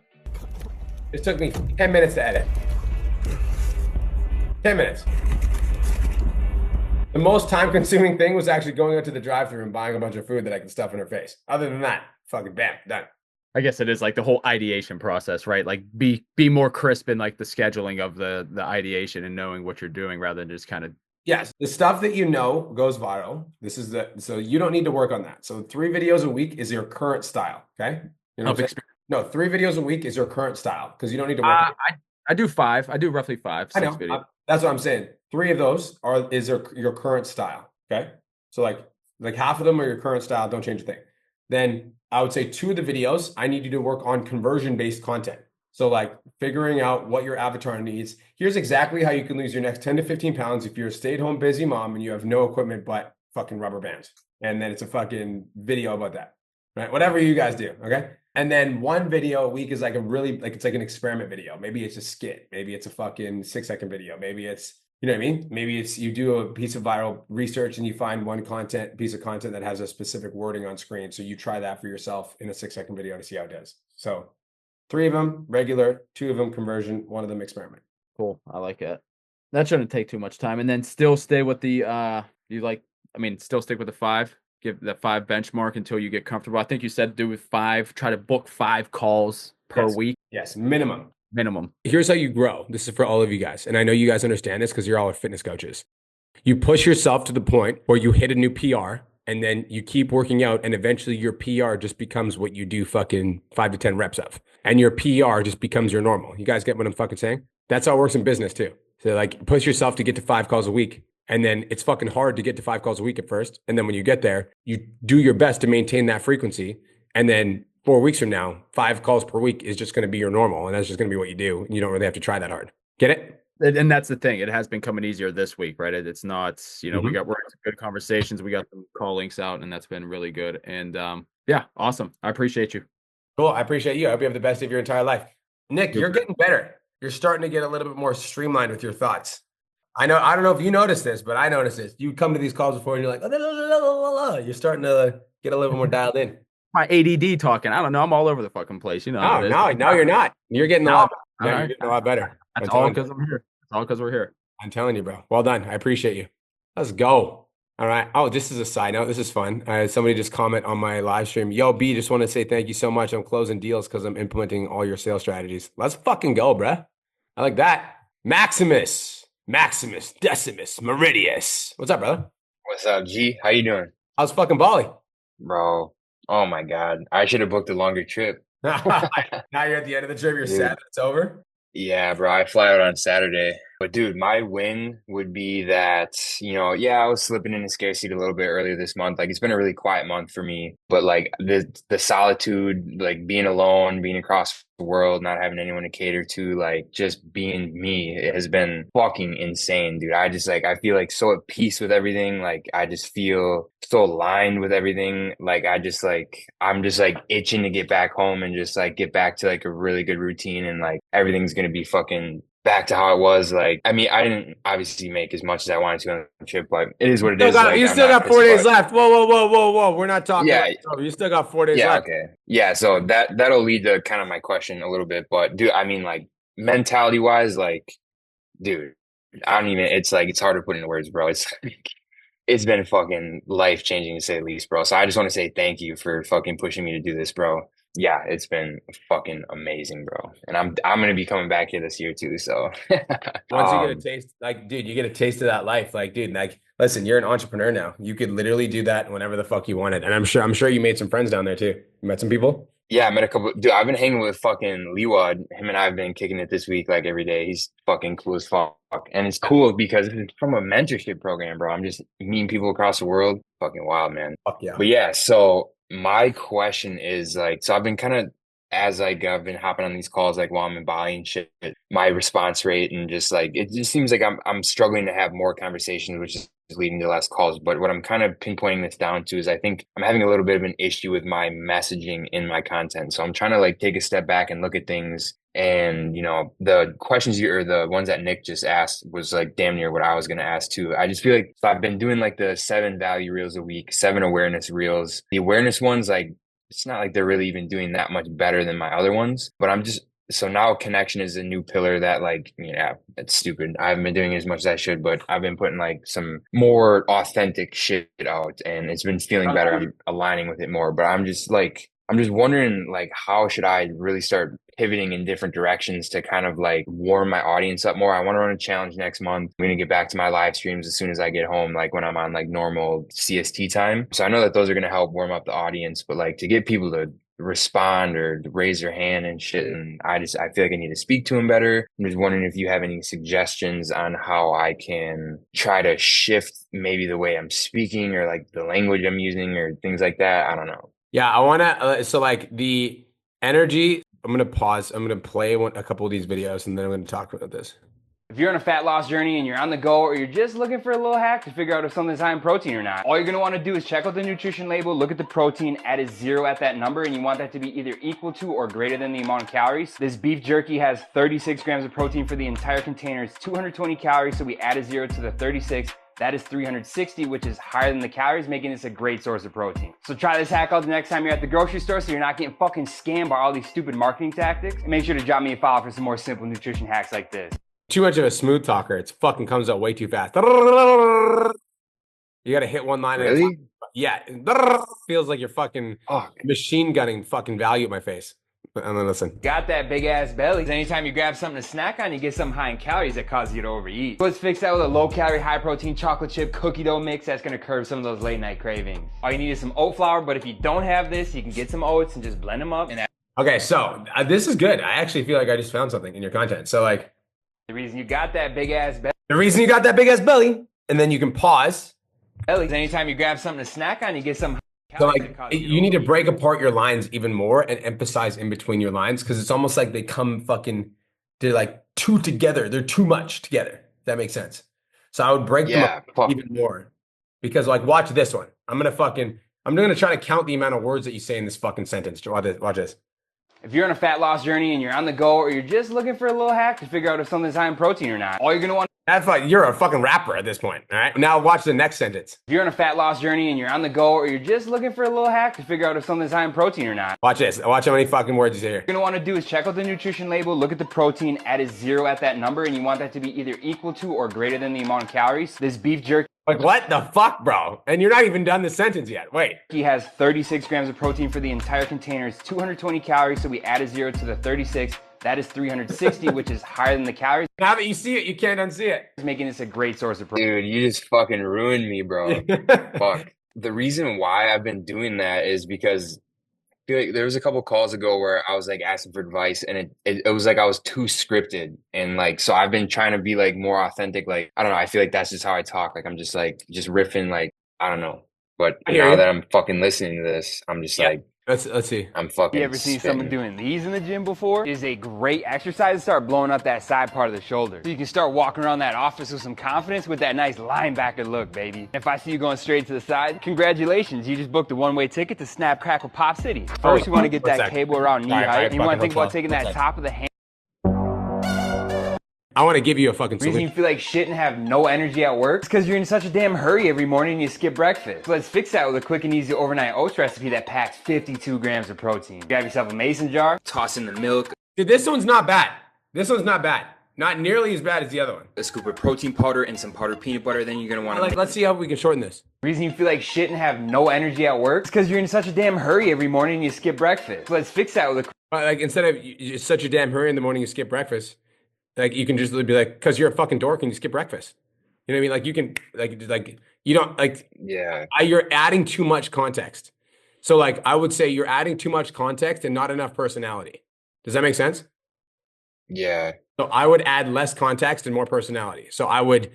it took me 10 minutes to edit. 10 minutes. The most time-consuming thing was actually going out to the drive-thru and buying a bunch of food that I could stuff in her face. Other than that, fucking bam, done. I guess it is like the whole ideation process, right? Like be more crisp in like the scheduling of the ideation and knowing what you're doing rather than just kind of. Yes, the stuff that you know goes viral. So you don't need to work on that. So 3 videos a week is your current style, okay? You know no, 3 videos a week is your current style because you don't need to work. I do 5. I do roughly 5, 6 videos. That's what I'm saying. 3 of those is your current style. Okay. So like half of them are your current style. Don't change a thing. Then I would say 2 of the videos, I need you to work on conversion-based content. So like figuring out what your avatar needs. Here's exactly how you can lose your next 10 to 15 pounds if you're a stay-at-home busy mom and you have no equipment but fucking rubber bands. And then it's a fucking video about that. Right? Whatever you guys do. Okay. And then 1 video a week is like it's like an experiment video. Maybe it's a skit. Maybe it's a fucking 6-second video. Maybe it's, you know what I mean? Maybe it's you do a piece of viral research and you find one piece of content that has a specific wording on screen. So you try that for yourself in a 6-second video to see how it does. So 3 of them regular, 2 of them conversion, 1 of them experiment. Cool. I like it. That shouldn't take too much time. And then still stay with the still stick with the 5. give that 5 benchmark until you get comfortable. I think you said do with 5, try to book 5 calls per Yes. week. Yes, minimum. Here's how you grow. This is for all of you guys. And I know you guys understand this because you're all fitness coaches. You push yourself to the point where you hit a new PR and then you keep working out and eventually your PR just becomes what you do fucking 5 to 10 reps of. And your PR just becomes your normal. You guys get what I'm fucking saying? That's how it works in business too. So like push yourself to get to 5 calls a week. And then it's fucking hard to get to 5 calls a week at first. And then when you get there, you do your best to maintain that frequency. And then 4 weeks from now, 5 calls per week is just going to be your normal. And that's just going to be what you do. And you don't really have to try that hard. Get it? And that's the thing. It has been coming easier this week, right? It's not, we're having some good conversations. We got some call links out, and that's been really good. And yeah, awesome. I appreciate you. Cool. I appreciate you. I hope you have the best of your entire life. Nick, you're getting better. You're starting to get a little bit more streamlined with your thoughts. I don't know if you noticed this, but I noticed this. You come to these calls before and you're like, you're starting to get a little bit more dialed in. My ADD talking. I don't know. I'm all over the fucking place. No, you're not. You're getting a lot better. You're getting a lot better. That's all because I'm here. It's all because we're here. I'm telling you, bro. Well done. I appreciate you. Let's go. All right. Oh, this is a side note. This is fun. Somebody just comment on my live stream. Yo, B, just want to say thank you so much. I'm closing deals because I'm implementing all your sales strategies. Let's fucking go, bruh. I like that. Maximus, Decimus, Meridius. What's up, brother? What's up, G? How you doing? How's fucking Bali? Bro, oh my God. I should have booked a longer trip. Now you're at the end of the trip. You're sad that it's over? Yeah, bro. I fly out on Saturday. But dude, my win would be that, I was slipping into scarcity a little bit earlier this month. Like it's been a really quiet month for me. But like the solitude, like being alone, being across the world, not having anyone to cater to, like just being me, it has been fucking insane, dude. I feel like so at peace with everything. Like I just feel so aligned with everything. Like I'm just like itching to get back home and just like get back to like a really good routine, and like everything's gonna be fucking back to how it was. Like, I mean, I didn't obviously make as much as I wanted to on the trip, but it is what it is. You still got 4 days left. Whoa. We're not talking. Yeah. You still got 4 days left. Okay. Yeah. So that'll lead to kind of my question a little bit, but dude, I mean, like mentality wise, like, dude, it's hard to put into words, bro. It's been fucking life changing to say the least, bro. So I just want to say thank you for fucking pushing me to do this, bro. Yeah, it's been fucking amazing, bro. And I'm gonna be coming back here this year too. So once you get a taste, like, dude, you get a taste of that life. Like, dude, like, listen, you're an entrepreneur now. You could literally do that whenever the fuck you wanted. And I'm sure you made some friends down there too. You met some people? Yeah, I met a couple. Dude, I've been hanging with fucking Liwad. Him and I have been kicking it this week, like every day. He's fucking cool as fuck. And it's cool because it's from a mentorship program, bro. I'm just meeting people across the world. Fucking wild, man. Fuck yeah. But yeah, so my question is like, so I've been kind of, as like I've been hopping on these calls, like while I'm in Bali and shit, my response rate and just like, it just seems like I'm struggling to have more conversations, which is leading to less calls. But what I'm kind of pinpointing this down to is I think I'm having a little bit of an issue with my messaging in my content. So I'm trying to like take a step back and look at things. And, the questions or the ones that Nick just asked was like damn near what I was going to ask too. I just feel like so I've been doing like the 7 value reels a week, 7 awareness reels. The awareness ones, like, it's not like they're really even doing that much better than my other ones, but so now connection is a new pillar that like, it's stupid. I haven't been doing it as much as I should, but I've been putting like some more authentic shit out and it's been feeling better. I'm aligning with it more, but I'm just wondering like, how should I really start pivoting in different directions to kind of like warm my audience up more? I want to run a challenge next month. I'm going to get back to my live streams as soon as I get home, like when I'm on like normal CST time. So I know that those are going to help warm up the audience, but like to get people to respond or to raise their hand and shit. And I feel like I need to speak to them better. I'm just wondering if you have any suggestions on how I can try to shift maybe the way I'm speaking or like the language I'm using or things like that. I don't know. Yeah, I want to, so like the energy, I'm going to pause. I'm going to play a couple of these videos and then I'm going to talk about this. If you're on a fat loss journey and you're on the go or you're just looking for a little hack to figure out if something's high in protein or not, all you're going to want to do is check out the nutrition label, look at the protein, add a 0 at that number, and you want that to be either equal to or greater than the amount of calories. This beef jerky has 36 grams of protein for the entire container. It's 220 calories, so we add a 0 to the 36. That is 360, which is higher than the calories, making this a great source of protein. So try this hack out the next time you're at the grocery store so you're not getting fucking scammed by all these stupid marketing tactics. And make sure to drop me a follow for some more simple nutrition hacks like this. Too much of a smooth talker. It fucking comes out way too fast. You got to hit one line at a Really? time. Yeah, feels like you're fucking Oh, machine gunning fucking value at my face. And then listen. Got that big ass belly. Anytime you grab something to snack on, you get something high in calories that causes you to overeat. Let's fix that with a low calorie, high protein chocolate chip cookie dough mix that's gonna curb some of those late night cravings. All you need is some oat flour, but if you don't have this, you can get some oats and just blend them up. And Okay, so this is good. I actually feel like I just found something in your content. So like the reason you got that big ass the reason you got that big ass belly, and then you can pause. belly. Anytime you grab something to snack on, you get some. So like you need to break apart your lines even more and emphasize in between your lines because it's almost like they come fucking, they're like two together. They're too much together. If that makes sense. So I would break them up even more because like watch this one. I'm gonna try to count the amount of words that you say in this fucking sentence. Watch this. If you're on a fat loss journey and you're on the go or you're just looking for a little hack to figure out if something's high in protein or not, all you're gonna want. That's like you're a fucking rapper at this point. All right. Now watch the next sentence. If you're on a fat loss journey and you're on the go or you're just looking for a little hack to figure out if something's high in protein or not. Watch this. Watch how many fucking words you say here. What you're gonna want to do is check out the nutrition label, look at the protein, add a 0 at that number, and you want that to be either equal to or greater than the amount of calories. This beef jerky Like what the fuck, bro? And you're not even done the sentence yet. Wait. He has 36 grams of protein for the entire container. It's 220 calories, so we add a 0 to the 36. That is 360, which is higher than the calories. Now that you see it, you can't unsee it. Making this a great source of protein. dude, you just fucking ruined me, bro. Fuck. The reason why I've been doing that is because I feel like there was a couple calls ago where I was like asking for advice and it was like I was too scripted. And like, so I've been trying to be like more authentic. Like, I don't know. I feel like that's just how I talk. Like, I'm just like, just riffing. Like, I don't know. But now that I'm fucking listening to this, I'm just like, let's see. I'm fucking You ever seen spitting. someone doing these in the gym before? It is a great exercise to start blowing up that side part of the shoulder. So you can start walking around that office with some confidence with that nice linebacker look, baby. If I see you going straight to the side, congratulations. You just booked a one-way ticket to Snap, Crackle, Pop City. First, you want to get that cable around knee height. And you want to think about taking that top of the hand. I want to give you a fucking Reason solution. you feel like shit and have no energy at work? It's because you're in such a damn hurry every morning and you skip breakfast. So let's fix that with a quick and easy overnight oats recipe that packs 52 grams of protein. Grab yourself a mason jar, toss in the milk, Dude, this one's not bad. This one's not bad. Not nearly as bad as the other one. a scoop of protein powder, and some powdered peanut butter. Then you're gonna want to. Let's see how we can shorten this. Reason you feel like shit and have no energy at work? It's because you're in such a damn hurry every morning and you skip breakfast. So let's fix that with a Like instead of you're such a damn hurry in the morning, you skip breakfast. Like you can just be like, because you're a fucking dork and you skip breakfast. You know what I mean? Like you can like you don't like. Yeah. You're adding too much context. So like I would say you're adding too much context and not enough personality. Does that make sense? Yeah. So I would add less context and more personality. So I would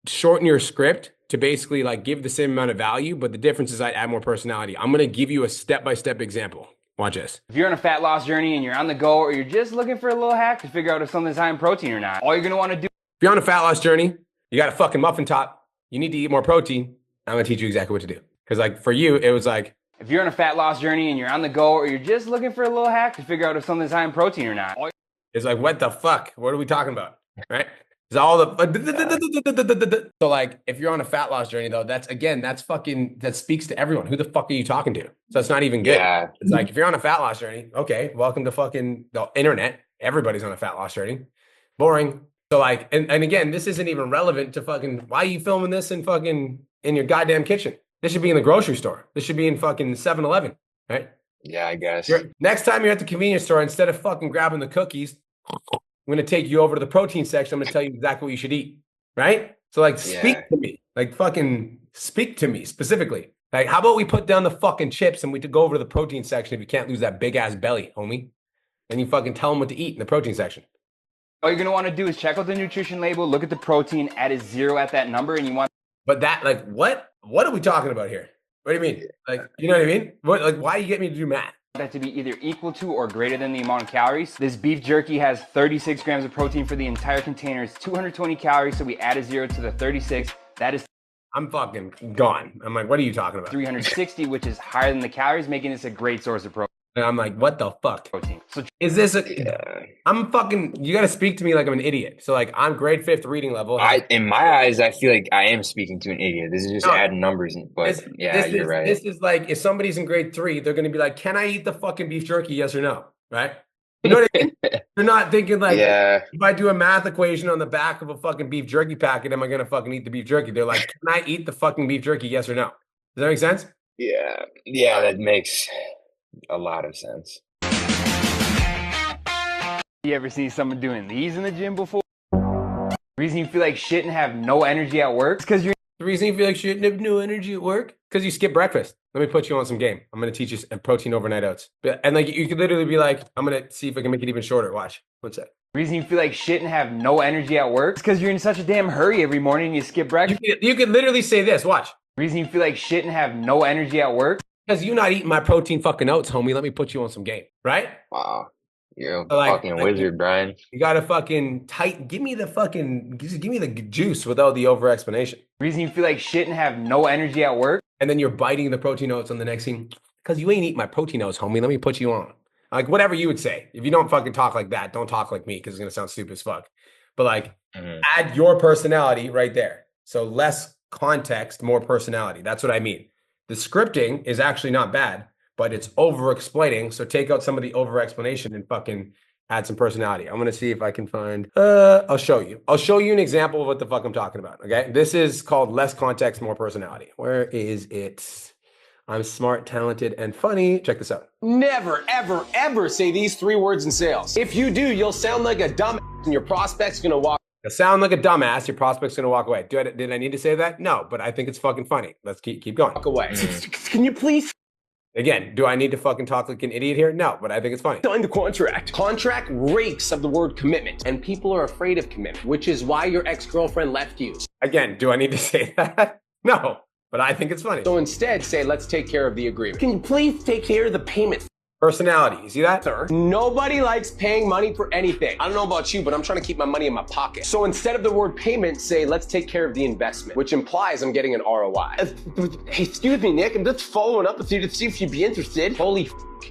shorten your script to basically like give the same amount of value, but the difference is I add more personality. I'm going to give you a step-by-step example. Watch this. If you're on a fat loss journey and you're on the go or you're just looking for a little hack to figure out if something's high in protein or not, all you're going to want to do. If you're on a fat loss journey, you got a fucking muffin top, you need to eat more protein. I'm going to teach you exactly what to do. Because like for you, it was like, If you're on a fat loss journey and you're on the go or you're just looking for a little hack to figure out if something's high in protein or not, it's like, what the fuck? What are we talking about? Right? It's all the so like if you're on a fat loss journey though, that's fucking that speaks to everyone. Who the fuck are you talking to? So it's not even good. Yeah. It's like if you're on a fat loss journey, okay, welcome to fucking the internet. Everybody's on a fat loss journey. Boring. So like and again, this isn't even relevant to fucking why are you filming this in your goddamn kitchen? This should be in the grocery store. This should be in fucking 7-Eleven, right? Yeah, I guess. Next time you're at the convenience store, instead of fucking grabbing the cookies, I'm going to take you over to the protein section. I'm going to tell you exactly what you should eat. Right? So like, speak to me. Like fucking speak to me specifically. Like, how about we put down the fucking chips and we go over to the protein section if you can't lose that big ass belly, homie. And you fucking tell them what to eat in the protein section. all you're going to want to do is check out the nutrition label, look at the protein, add a 0 at that number, and you want. But that, like, what are we talking about here? What do you mean? Like, you know what I mean? What, like, why you get me to do math? That to be either equal to or greater than the amount of calories. This beef jerky has 36 grams of protein for the entire container. It's 220 calories, so we add a 0 to the 36. That is I'm fucking gone. I'm like, what are you talking about? 360, which is higher than the calories, making this a great source of And I'm like, what the fuck? protein. So Is this I'm fucking, you got to speak to me like I'm an idiot. So like I'm grade 5th reading level. In my eyes, I feel like I am speaking to an idiot. This is just adding numbers, but you're right. This is like, if somebody's in grade 3, they're going to be like, can I eat the fucking beef jerky? Yes or no? Right? You know what I mean? They're not thinking like, Yeah. if I do a math equation on the back of a fucking beef jerky packet, am I gonna fucking eat the beef jerky? They're like, can I eat the fucking beef jerky? Yes or no? Does that make sense? Yeah. Yeah, that makes a lot of sense. You ever seen someone doing these in the gym before? Reason you feel like shit and have no energy at work is because you're The reason you feel like shit and have no energy at work? Because you skip breakfast. Let me put you on some game. I'm gonna teach you some protein overnight oats. And like you could literally be like, I'm gonna see if I can make it even shorter. Watch. One sec. reason you feel like shit and have no energy at work is because you're in such a damn hurry every morning and you skip breakfast. You could literally say this. Watch. Reason you feel like shit and have no energy at work Because you're not eating my protein fucking oats, homie. Let me put you on some game. Right? Wow. You're a So, like, fucking wizard, Brian. You gotta fucking give me the fucking, just give me the juice without the over explanation. reason you feel like shit and have no energy at work And then you're biting the protein oats on the next scene. Because you ain't eating my protein oats, homie. Let me put you on. Like whatever you would say. If you don't fucking talk like that, don't talk like me because it's gonna sound stupid as fuck. But like add your personality right there. So less context, more personality. That's what I mean. The scripting is actually not bad, but it's over explaining. So take out some of the over explanation and fucking add some personality. I'm gonna see if I can find I'll show you. I'll show you an example of what the fuck I'm talking about. Okay. This is called less context, more personality. Where is it? I'm smart, talented, and funny. Check this out. Never, ever, ever say these 3 words in sales. If you do, you'll sound like a dumbass and your prospect's gonna walk. You sound like a dumbass. Your prospect's gonna walk away. Did I need to say that? No, but I think it's fucking funny. Let's keep going. Away. Can you please Again, do I need to fucking talk like an idiot here? No, but I think it's funny. sign the contract? Contract reeks of the word commitment, and people are afraid of commitment, which is why your ex-girlfriend left you. Again, do I need to say that? No, but I think it's funny. So instead, say, let's take care of the agreement. Can you please take care of the payment, Personality. You see that? sir? Nobody likes paying money for anything. I don't know about you, but I'm trying to keep my money in my pocket. So instead of the word payment, say, let's take care of the investment, which implies I'm getting an ROI. Hey, excuse me, Nick, I'm just following up with you to see if you'd be interested. Holy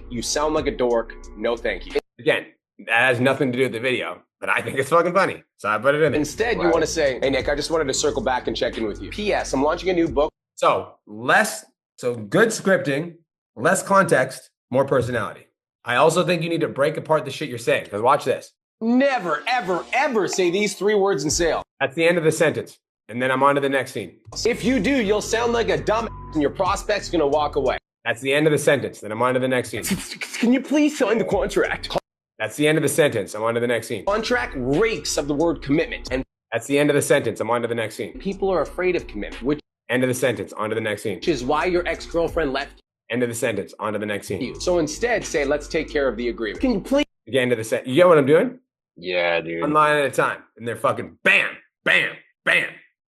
you sound like a dork. No thank you. Again, that has nothing to do with the video, but I think it's fucking funny. So I put it in there. Instead, you want to say, hey, Nick, I just wanted to circle back and check in with you. P.S. I'm launching a new book. So good scripting, less context, more personality. I also think you need to break apart the shit you're saying. Because watch this. Never, ever, ever say these 3 words in sales. That's the end of the sentence. And then I'm on to the next scene. If you do, you'll sound like a dumbass and your prospect's gonna walk away. That's the end of the sentence. Then I'm on to the next scene. Can you please sign the contract? That's the end of the sentence. I'm on to the next scene. Contract reeks of the word commitment, and That's the end of the sentence. I'm on to the next scene. people are afraid of commitment, which End of the sentence. On to the next scene. is why your ex-girlfriend left End of the sentence. On to the next scene. you. So instead, say, let's take care of the agreement. Can you please? Again, end of the sentence. You get what I'm doing? Yeah, dude. One line at a time. And they're fucking bam, bam, bam.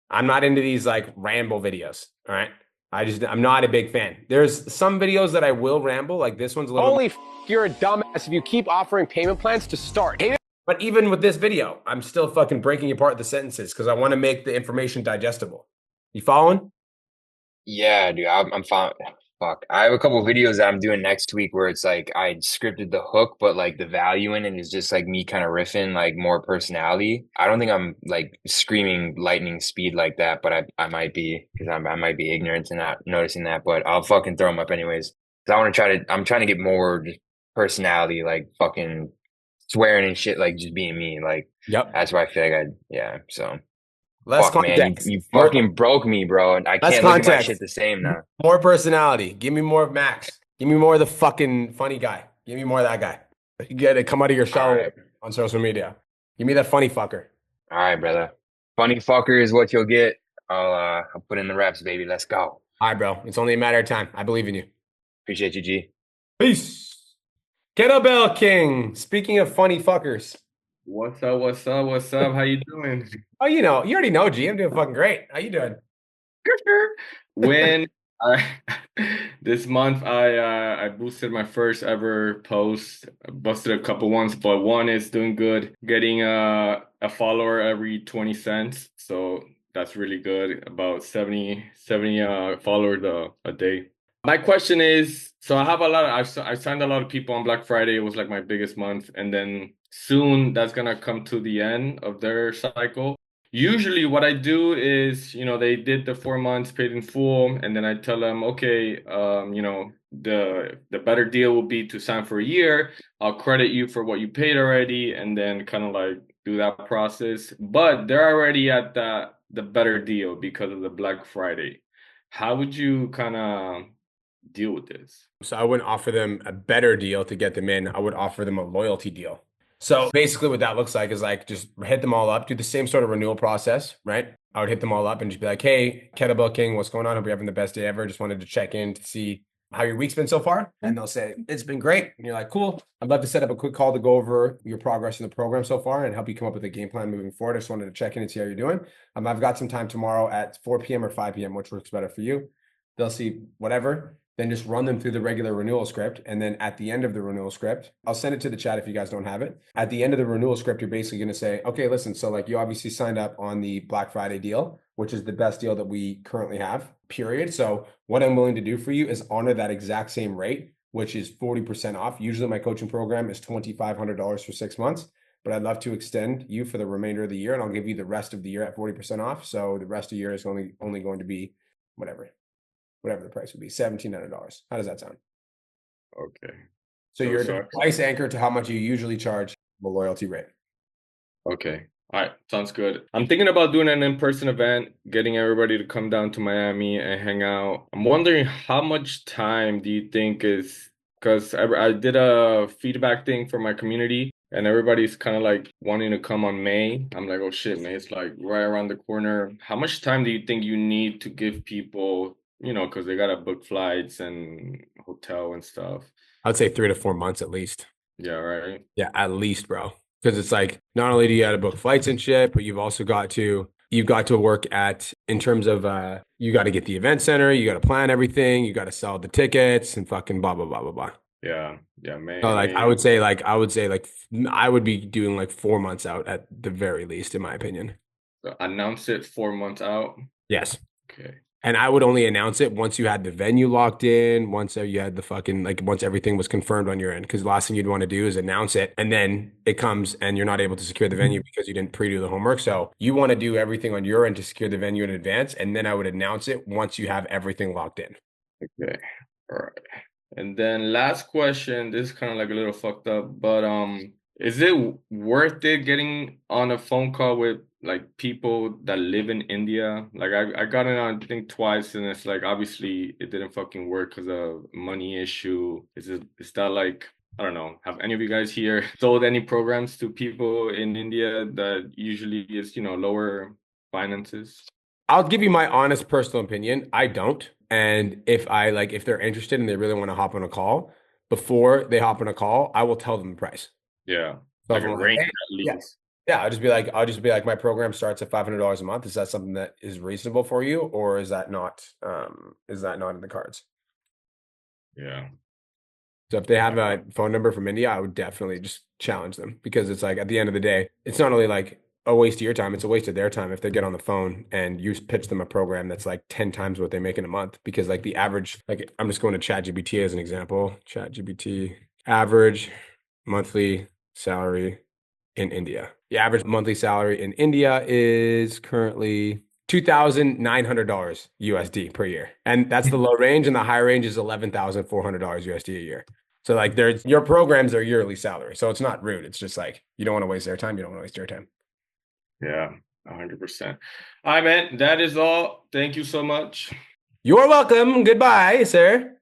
I'm not into these like ramble videos. All right. I'm not a big fan. There's some videos that I will ramble. Like this one's a little. Holy you're a dumbass if you keep offering payment plans to start. But even with this video, I'm still fucking breaking apart the sentences because I want to make the information digestible. You following? Yeah, dude. I'm fine. Fuck. I have a couple videos that I'm doing next week where it's like I scripted the hook, but like the value in it is just like me kind of riffing, like more personality. I don't think I'm like screaming lightning speed like that, but I might be because I might be ignorant and not noticing that. But I'll fucking throw them up anyways. Cause I'm trying to get more just personality, like fucking swearing and shit, like just being me. Like, Yep. that's why I feel like so. Less Fuck, man, context. you fucking broke me, bro. I Less can't look at my context. shit the same now. More personality. Give me more of Max. Give me more of the fucking funny guy. Give me more of that guy. You get to come out of your shell Alright. on social media. Give me that funny fucker. All right, brother. Funny fucker is what you'll get. I'll put in the reps, baby. Let's go. All right, bro. It's only a matter of time. I believe in you. Appreciate you, G. Peace. Kettlebell King. Speaking of funny fuckers. What's up? What's up? What's up? How you doing? Oh, you already know, G. I'm doing fucking great. How you doing? When I this month I boosted my first ever post. I busted a couple ones, but one is doing good. Getting a follower every 20 cents. So that's really good. About 70 followers a day. My question is, so I have I signed a lot of people on Black Friday. It was like my biggest month. And then soon that's gonna come to the end of their cycle. Usually what I do is, they did the 4 months paid in full, and then I tell them, okay, the better deal will be to sign for a year. I'll credit you for what you paid already, and then kind of like do that process. But they're already at the better deal because of the Black Friday. How would you kind of deal with this? So I wouldn't offer them a better deal to get them in. I would offer them a loyalty deal. So basically what that looks like is like just hit them all up, do the same sort of renewal process, right? I would hit them all up and just be like, hey, Kettlebell King, what's going on? Hope you're having the best day ever. Just wanted to check in to see how your week's been so far. And they'll say, it's been great. And you're like, cool. I'd love to set up a quick call to go over your progress in the program so far and help you come up with a game plan moving forward. I just wanted to check in and see how you're doing. I've got some time tomorrow at 4 p.m. or 5 p.m., which works better for you. They'll see whatever. Then just run them through the regular renewal script. And then at the end of the renewal script, I'll send it to the chat if you guys don't have it. At the end of the renewal script, you're basically going to say, okay, listen, so like you obviously signed up on the Black Friday deal, which is the best deal that we currently have, period. So what I'm willing to do for you is honor that exact same rate, which is 40% off. Usually my coaching program is $2,500 for 6 months, but I'd love to extend you for the remainder of the year, and I'll give you the rest of the year at 40% off. So the rest of the year is only going to be whatever the price would be, $1,700. How does that sound? Okay. So you're so price anchored to how much you usually charge the loyalty rate. Okay. All right. Sounds good. I'm thinking about doing an in-person event, getting everybody to come down to Miami and hang out. I'm wondering how much time do you think is, because I did a feedback thing for my community and everybody's kind of like wanting to come on May. I'm like, oh shit, May is like right around the corner. How much time do you think you need to give people, because they got to book flights and hotel and stuff? I'd say 3 to 4 months at least. Yeah, right. Yeah, at least, bro. Because it's like not only do you have to book flights and shit, but you've got to work at in terms of you got to get the event center, you got to plan everything, you got to sell the tickets and fucking blah blah blah blah blah. Yeah, May. So like I would say I would be doing like 4 months out at the very least, in my opinion. So announce it 4 months out. Yes. Okay. And I would only announce it once you had the venue locked in, once you had the fucking, like, once everything was confirmed on your end. Because the last thing you'd want to do is announce it and then it comes and you're not able to secure the venue because you didn't pre-do the homework. So you want to do everything on your end to secure the venue in advance. And then I would announce it once you have everything locked in. Okay. All right. And then last question, this is kind of like a little fucked up, but is it worth it getting on a phone call with like people that live in India? Like I got it on I think twice, and it's like obviously it didn't fucking work because of money issue. Is that like, I don't know, have any of you guys here sold any programs to people in India that usually is, lower finances? I'll give you my honest personal opinion. I don't. And if they're interested and they really want to hop on a call, before they hop on a call, I will tell them the price. Yeah. So Like a range hey, at least. Yeah, I'll just be like, my program starts at $500 a month. Is that something that is reasonable for you, or is that not in the cards? Yeah. So if they have a phone number from India, I would definitely just challenge them, because it's like at the end of the day, it's not only like a waste of your time, it's a waste of their time if they get on the phone and you pitch them a program that's like 10 times what they make in a month. Because like the average, like I'm just going to ChatGPT as an example. ChatGPT average monthly salary in India. The average monthly salary in India is currently $2,900 USD per year. And that's the low range, and the high range is $11,400 USD a year. So like your programs are yearly salary. So it's not rude. It's just like, you don't want to waste their time. You don't want to waste your time. Yeah, 100%. All right, man. That is all. Thank you so much. You're welcome. Goodbye, sir.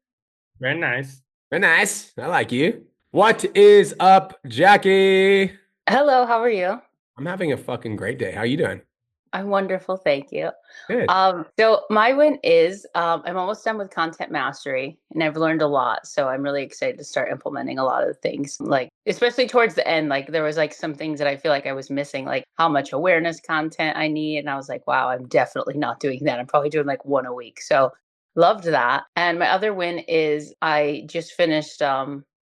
Very nice. Very nice. I like you. What is up, Jackie? Hello, how are you? I'm having a fucking great day. How you doing? I'm wonderful, thank you. Good. So my win is I'm almost done with content mastery, and I've learned a lot. So I'm really excited to start implementing a lot of things, like especially towards the end. Like there was like some things that I feel like I was missing, like how much awareness content I need, and I was like, wow, I'm definitely not doing that. I'm probably doing like one a week. So loved that. And my other win is I just finished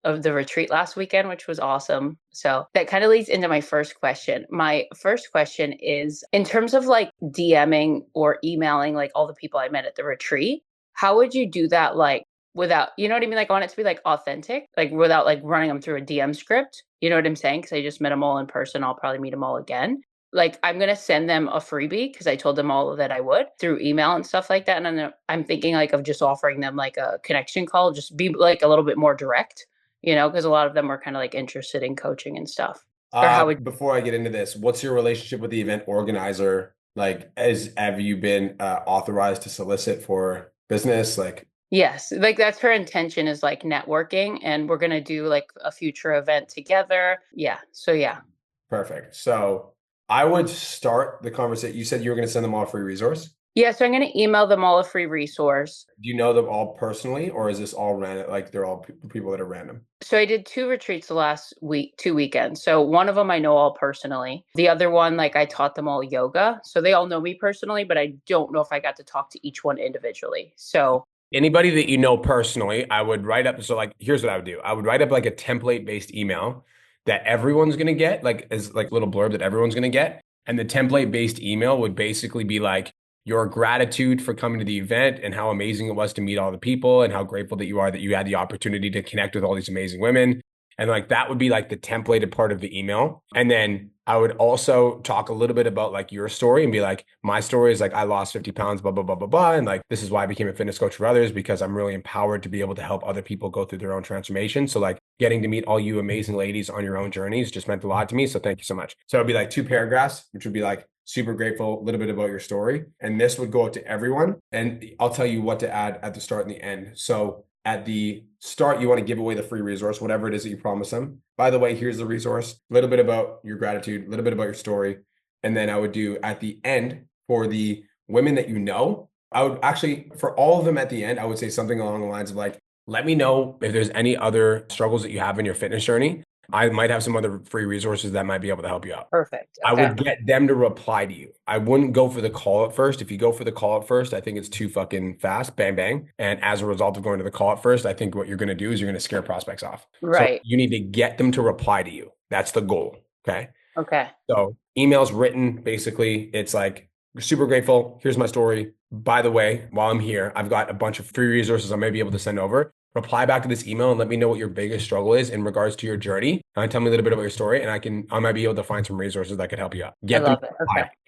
of the retreat last weekend, which was awesome. So that kind of leads into my first question. My first question is, in terms of like DMing or emailing like all the people I met at the retreat, how would you do that like without, you know what I mean? Like I want it to be like authentic, like without like running them through a DM script. You know what I'm saying? Because I just met them all in person. I'll probably meet them all again. like I'm going to send them a freebie because I told them all that I would through email and stuff like that. And I'm thinking like of just offering them like a connection call, just be like a little bit more direct, because a lot of them were kind of like interested in coaching and stuff. Or how would Before I get into this, what's your relationship with the event organizer? Like, have you been authorized to solicit for business? Like, Yes, like that's her intention is like networking, and we're going to do like a future event together. Yeah. So yeah. perfect. So I would start the conversation. You said you were going to send them all a free resource. Yeah, so I'm going to email them all a free resource. Do you know them all personally, or is this all random? Like they're all people that are random? So I did 2 retreats the last week, 2 weekends. So one of them I know all personally. The other one, like I taught them all yoga. So they all know me personally, but I don't know if I got to talk to each one individually. So Anybody that you know personally, I would write up. So like, here's what I would do. I would write up like a template-based email that everyone's going to get, like as like little blurb that everyone's going to get. And the template-based email would basically be like your gratitude for coming to the event and how amazing it was to meet all the people and how grateful that you are that you had the opportunity to connect with all these amazing women. And like that would be like the templated part of the email. And then I would also talk a little bit about like your story and be like, my story is like, I lost 50 pounds, blah, blah, blah, blah, blah. And like, this is why I became a fitness coach for others, because I'm really empowered to be able to help other people go through their own transformation. So like getting to meet all you amazing ladies on your own journeys just meant a lot to me. So thank you so much. So it'd be like 2 paragraphs, which would be like, super grateful, a little bit about your story. And this would go out to everyone. And I'll tell you what to add at the start and the end. So at the start, you want to give away the free resource, whatever it is that you promise them. By the way, here's the resource, a little bit about your gratitude, a little bit about your story. And then I would do at the end for the women that you know, I would actually, for all of them at the end, I would say something along the lines of like, let me know if there's any other struggles that you have in your fitness journey. I might have some other free resources that might be able to help you out. Perfect. I Okay. would get them to reply to you. I wouldn't go for the call at first. If you go for the call at first, I think it's too fucking fast, bang, bang. And as a result of going to the call at first, I think what you're going to do is you're going to scare prospects off. Right. So you need to get them to reply to you. That's the goal. Okay. Okay. So emails written, basically, it's like, super grateful. Here's my story. By the way, while I'm here, I've got a bunch of free resources I may be able to send over. Reply back to this email and let me know what your biggest struggle is in regards to your journey. And tell me a little bit about your story, and I might be able to find some resources that could help you out. I love it.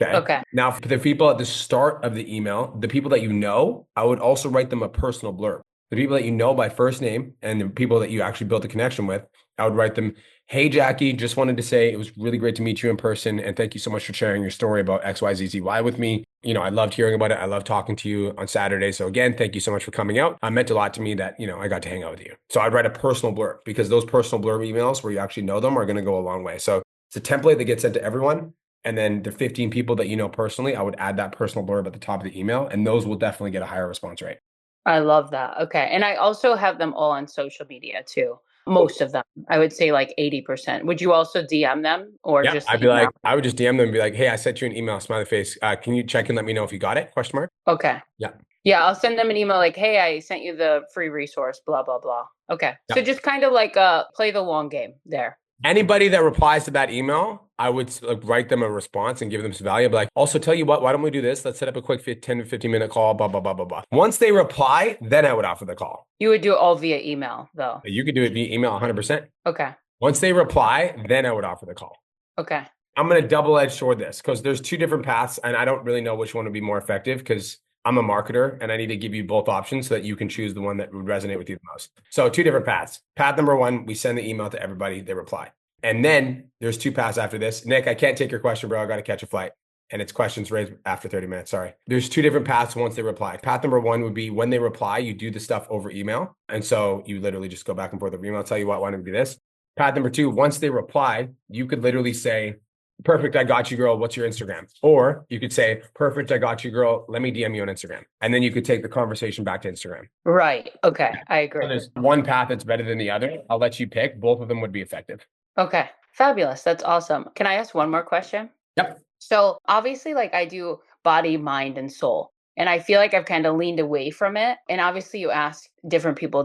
Okay. Okay. Now, for the people at the start of the email, the people that you know, I would also write them a personal blurb. The people that you know by first name and the people that you actually built a connection with, I would write them, hey, Jackie, just wanted to say it was really great to meet you in person. And thank you so much for sharing your story about XYZZY with me. I loved hearing about it. I loved talking to you on Saturday. So again, thank you so much for coming out. It meant a lot to me that, I got to hang out with you. So I'd write a personal blurb because those personal blurb emails where you actually know them are going to go a long way. So it's a template that gets sent to everyone. And then the 15 people that you know personally, I would add that personal blurb at the top of the email, and those will definitely get a higher response rate. I love that. Okay. And I also have them all on social media too. Most of them. I would say like 80%. Would you also DM them or just I'd be like, I would just DM them and be like, hey, I sent you an email, smiley face. Can you check and let me know if you got it? Question mark. Okay. Yeah. Yeah. I'll send them an email like, hey, I sent you the free resource, blah, blah, blah. Okay. Yeah. So just kind of like play the long game there. Anybody that replies to that email, I would write them a response and give them some value. I'd be like, also tell you what, why don't we do this? Let's set up a quick 10 to 15 minute call, blah, blah, blah, blah, blah. Once they reply, then I would offer the call. You would do it all via email though. You could do it via email 100%. Okay. Once they reply, then I would offer the call. Okay. I'm going to double-edge sword this because there's 2 different paths and I don't really know which one would be more effective because I'm a marketer and I need to give you both options so that you can choose the one that would resonate with you the most. So 2 different paths. Path number 1, we send the email to everybody, they reply. And then there's 2 paths after this. Nick, I can't take your question, bro. I got to catch a flight. And it's questions raised after 30 minutes. Sorry. There's 2 different paths once they reply. Path number 1 would be when they reply, you do the stuff over email. And so you literally just go back and forth over email. I'll tell you what, why don't we do this? Path number 2, once they reply, you could literally say, perfect, I got you, girl. What's your Instagram? Or you could say, perfect, I got you, girl. Let me DM you on Instagram. And then you could take the conversation back to Instagram. Right. Okay. I agree. So there's one path that's better than the other. I'll let you pick. Both of them would be effective. Okay. Fabulous. That's awesome. Can I ask one more question? Yep. So obviously, like I do body, mind, and soul. And I feel like I've kind of leaned away from it. And obviously you ask different people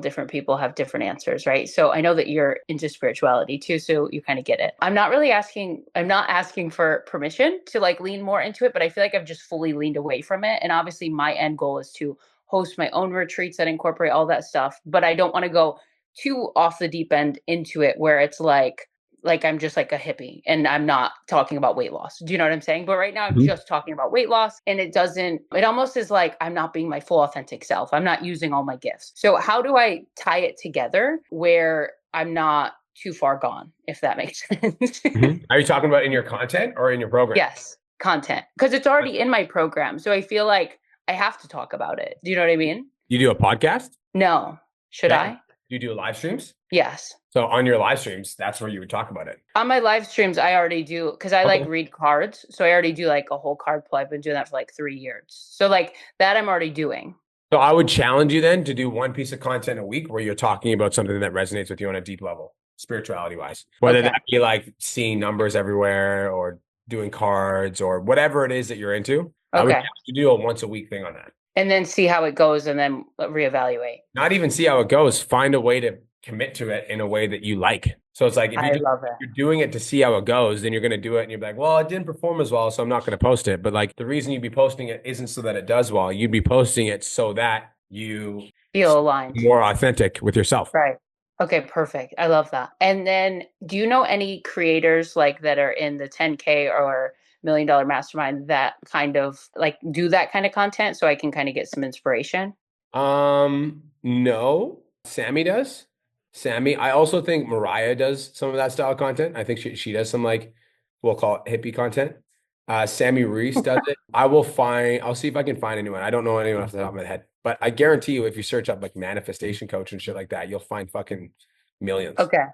have different answers, right? So I know that you're into spirituality too, so you kind of get it. I'm not asking for permission to like lean more into it, but I feel like I've just fully leaned away from it. And obviously my end goal is to host my own retreats that incorporate all that stuff, but I don't want to go too off the deep end into it where it's like like I'm just like a hippie and I'm not talking about weight loss. Do you know what I'm saying? But right now I'm just talking about weight loss, and it almost is like I'm not being my full authentic self. I'm not using all my gifts. So how do I tie it together where I'm not too far gone, if that makes sense? Are you talking about in your content or in your program? Yes, content. Because it's already in my program. So I feel like I have to talk about it. Do you know what I mean? You do a podcast? No. Should Okay. I? You do live streams? Yes. So on your live streams, that's where you would talk about it. On my live streams, I already do, because I like read cards. So I already do like a whole card play. I've been doing that for like 3 years. So like that I'm already doing. So I would challenge you then to do one piece of content a week where you're talking about something that resonates with you on a deep level, spirituality wise, whether that be like seeing numbers everywhere or doing cards or whatever it is that you're into. I would challenge you to do a once a week thing on that. And then see how it goes and then reevaluate. Not even see how it goes. Find a way to commit to it in a way that you like. So it's like if you're doing it to see how it goes, then you're going to do it and you're like, well, it didn't perform as well, so I'm not going to post it. But like the reason you'd be posting it isn't so that it does well. You'd be posting it so that you feel aligned, more authentic with yourself. Right. Okay, perfect. I love that. And then do you know any creators like that are in the 10K or $1 Million Mastermind that kind of like do that kind of content so I can kind of get some inspiration? No. Sammy does. Sammy. I also think Mariah does some of that style of content. I think she does some like, we'll call it hippie content. Sammy Reese does it. I'll see if I can find anyone. I don't know anyone off the top of my head, but I guarantee you if you search up like manifestation coach and shit like that, you'll find fucking millions. Okay.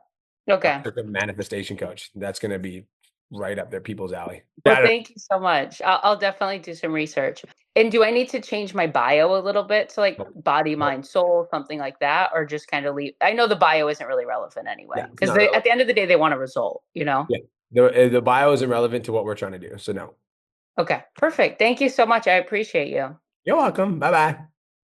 The manifestation coach. That's going to be right up there people's alley. Well, thank you so much. I'll definitely do some research. And do I need to change my bio a little bit to like body, mind, soul, something like that, or just kind of leave? I know the bio isn't really relevant anyway, because at the end of the day, they want a result, you know? Yeah. The bio isn't relevant to what we're trying to do. So no. Okay, perfect. Thank you so much. I appreciate you. You're welcome. Bye-bye.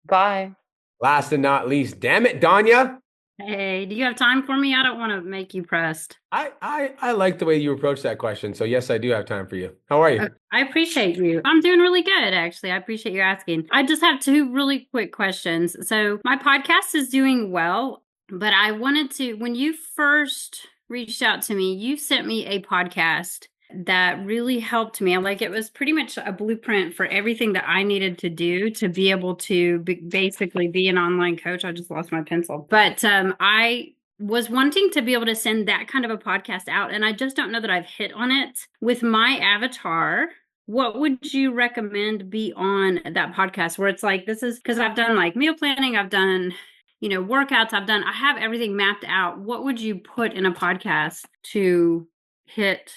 Bye. Last and not least, damn it, Danya. Hey, do you have time for me? I don't want to make you pressed. I like the way you approach that question. So yes, I do have time for you. How are you? I appreciate you. I'm doing really good, actually. I appreciate you asking. I just have 2 really quick questions. So my podcast is doing well, but I wanted to, when you first reached out to me, you sent me a podcast that really helped me. Like it was pretty much a blueprint for everything that I needed to do to be able to basically be an online coach. I just lost my pencil. But I was wanting to be able to send that kind of a podcast out, and I just don't know that I've hit on it. With my avatar, what would you recommend be on that podcast where it's like, this is because I've done like meal planning, I've done workouts, I have everything mapped out. What would you put in a podcast to hit?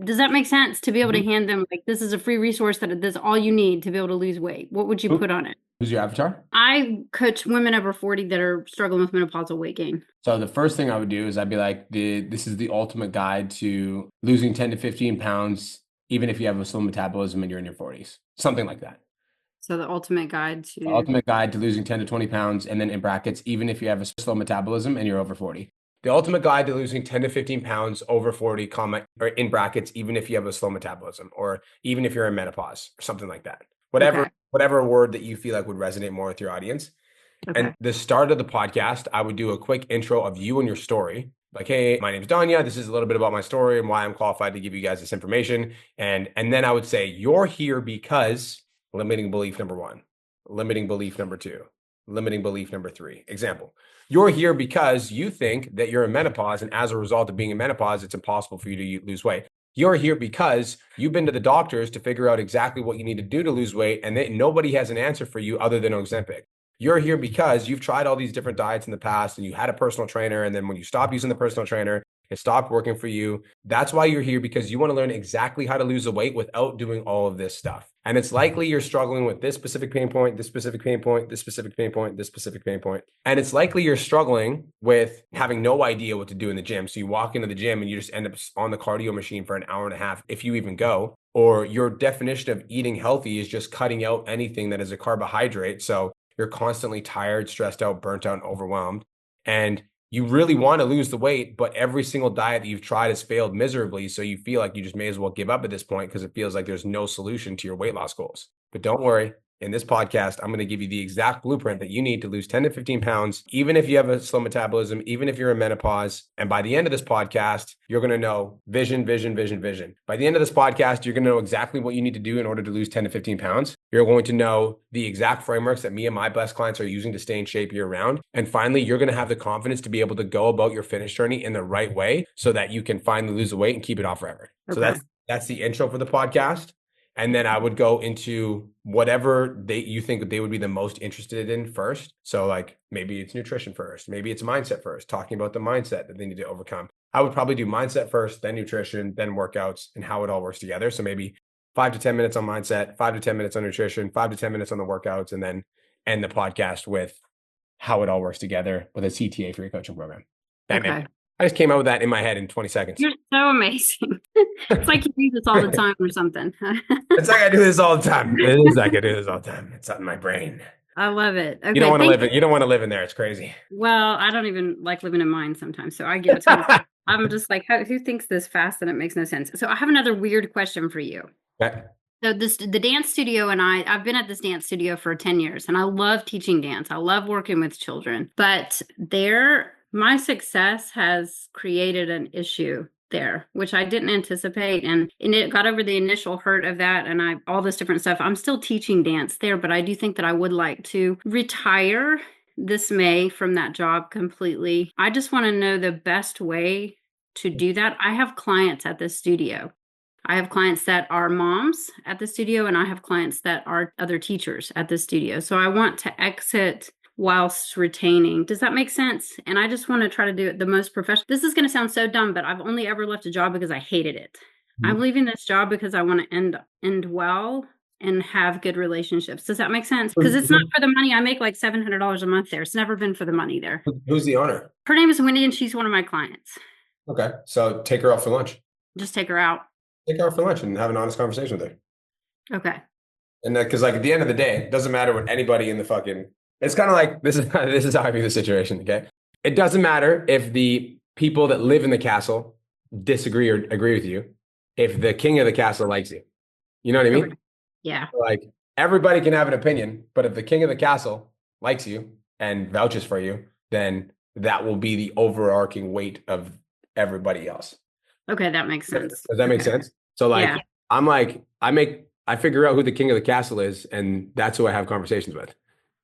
Does that make sense? To be able to hand them like, this is a free resource that this is all you need to be able to lose weight. What would you put on it? Who's your avatar? I coach women over 40 that are struggling with menopausal weight gain. So the first thing I would do is I'd be like, this is the ultimate guide to losing 10 to 15 pounds, even if you have a slow metabolism and you're in your 40s, something like that. So the ultimate guide to losing 10 to 20 pounds, and then in brackets, even if you have a slow metabolism and you're over 40. The ultimate guide to losing 10 to 15 pounds over 40, comma, or in brackets, even if you have a slow metabolism, or even if you're in menopause, or something like that. Whatever word that you feel like would resonate more with your audience. Okay. And the start of the podcast, I would do a quick intro of you and your story. Like, hey, my name's Danya. This is a little bit about my story and why I'm qualified to give you guys this information. And then I would say, you're here because limiting belief number 1, limiting belief number 2, limiting belief number 3. Example. You're here because you think that you're in menopause, and as a result of being in menopause, it's impossible for you to lose weight. You're here because you've been to the doctors to figure out exactly what you need to do to lose weight, and nobody has an answer for you other than Ozempic. You're here because you've tried all these different diets in the past, and you had a personal trainer, and then when you stopped using the personal trainer, it stopped working for you. That's why you're here, because you want to learn exactly how to lose the weight without doing all of this stuff. And it's likely you're struggling with this specific pain point, this specific pain point, this specific pain point, this specific pain point. And it's likely you're struggling with having no idea what to do in the gym. So you walk into the gym and you just end up on the cardio machine for an hour and a half, if you even go. Or your definition of eating healthy is just cutting out anything that is a carbohydrate. So you're constantly tired, stressed out, burnt out, and overwhelmed. And you really want to lose the weight, but every single diet that you've tried has failed miserably. So you feel like you just may as well give up at this point because it feels like there's no solution to your weight loss goals. But don't worry, in this podcast, I'm going to give you the exact blueprint that you need to lose 10 to 15 pounds, even if you have a slow metabolism, even if you're in menopause. And by the end of this podcast, you're going to know vision, vision, vision, vision. By the end of this podcast, you're going to know exactly what you need to do in order to lose 10 to 15 pounds. You're going to know the exact frameworks that me and my best clients are using to stay in shape year round. And finally, you're going to have the confidence to be able to go about your fitness journey in the right way so that you can finally lose the weight and keep it off forever. So that's the intro for the podcast. And then I would go into whatever you think they would be the most interested in first. So like maybe it's nutrition first, maybe it's mindset first, talking about the mindset that they need to overcome. I would probably do mindset first, then nutrition, then workouts, and how it all works together. So maybe 5 to 10 minutes on mindset, 5 to 10 minutes on nutrition, 5 to 10 minutes on the workouts, and then end the podcast with how it all works together with a CTA for your coaching program. Okay. I just came out with that in my head in 20 seconds. You're so amazing. It's like you do this all the time or something. It's like I do this all the time. It is like I do this all the time. It's in my brain. I love it. Okay, you don't want to live it. You don't want to live in there. It's crazy. Well, I don't even like living in mine sometimes. So I give it to you. I'm just like, who thinks this fast and it makes no sense? So I have another weird question for you. Okay. So the dance studio and I've been at this dance studio for 10 years and I love teaching dance. I love working with children, but my success has created an issue there, which I didn't anticipate. And it got over the initial hurt of that and all this different stuff. I'm still teaching dance there, but I do think that I would like to retire this May from that job completely. I just want to know the best way to do that. I have clients at this studio. I have clients that are moms at the studio, and I have clients that are other teachers at the studio. So I want to exit whilst retaining. Does that make sense? And I just want to try to do it the most professional. This is going to sound so dumb, but I've only ever left a job because I hated it. Mm-hmm. I'm leaving this job because I want to end well and have good relationships. Does that make sense? Because it's not for the money. I make like $700 a month there. It's never been for the money there. Who's the owner? Her name is Wendy, and she's one of my clients. Okay. So take her out for lunch. Just take her out. Take her out for lunch and have an honest conversation with her. Okay. And because like at the end of the day, it doesn't matter what anybody in the fucking, it's kind of like, this is how I view the situation. Okay. It doesn't matter if the people that live in the castle disagree or agree with you, if the king of the castle likes you. You know what I mean? Yeah. Like everybody can have an opinion, but if the king of the castle likes you and vouches for you, then that will be the overarching weight of everybody else. Okay, that makes sense. Does that make sense? So like, yeah. I figure out who the king of the castle is, and that's who I have conversations with,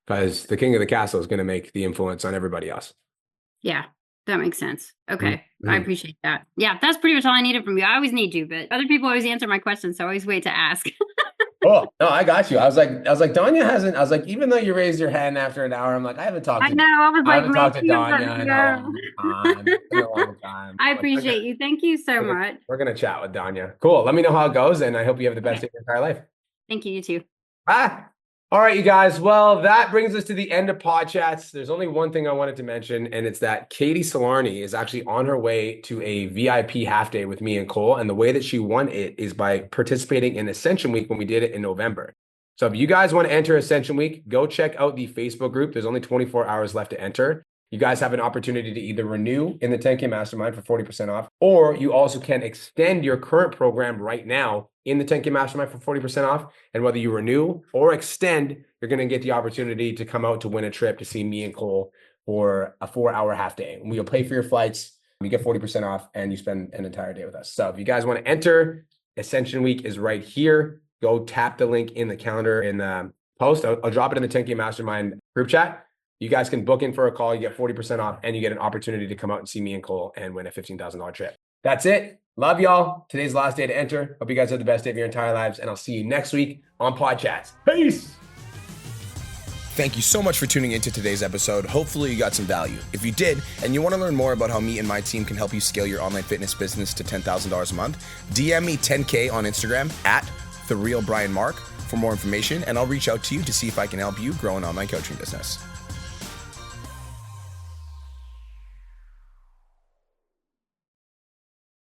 because the king of the castle is going to make the influence on everybody else. Yeah, that makes sense. Okay. Mm-hmm. I appreciate that. Yeah, that's pretty much all I needed from you. I always need you, but other people always answer my questions, so I always wait to ask. Oh, no, I got you. I was like, Danya hasn't, I was like, even though you raised your hand after an hour, I'm like, I haven't talked to Danya in a long time. I appreciate you. Thank you so much. We're going to chat with Danya. Cool. Let me know how it goes, and I hope you have the best day of your entire life. Thank you. You too. All right, you guys. Well, that brings us to the end of PodChats. There's only one thing I wanted to mention, and it's that Katie Solarni is actually on her way to a VIP half day with me and Cole. And the way that she won it is by participating in Ascension Week when we did it in November. So if you guys want to enter Ascension Week, go check out the Facebook group. There's only 24 hours left to enter. You guys have an opportunity to either renew in the 10K Mastermind for 40% off, or you also can extend your current program right now in the 10K Mastermind for 40% off. And whether you renew or extend, you're going to get the opportunity to come out to win a trip to see me and Cole for a 4-hour half day. We'll pay for your flights. You get 40% off and you spend an entire day with us. So if you guys want to enter, Ascension Week is right here. Go tap the link in the calendar in the post. I'll drop it in the 10K Mastermind group chat. You guys can book in for a call. You get 40% off and you get an opportunity to come out and see me and Cole and win a $15,000 trip. That's it. Love y'all. Today's the last day to enter. Hope you guys have the best day of your entire lives, and I'll see you next week on PodChats. Peace. Thank you so much for tuning into today's episode. Hopefully you got some value. If you did, and you want to learn more about how me and my team can help you scale your online fitness business to $10,000 a month, DM me 10K on Instagram at TheRealBrianMark for more information, and I'll reach out to you to see if I can help you grow an online coaching business.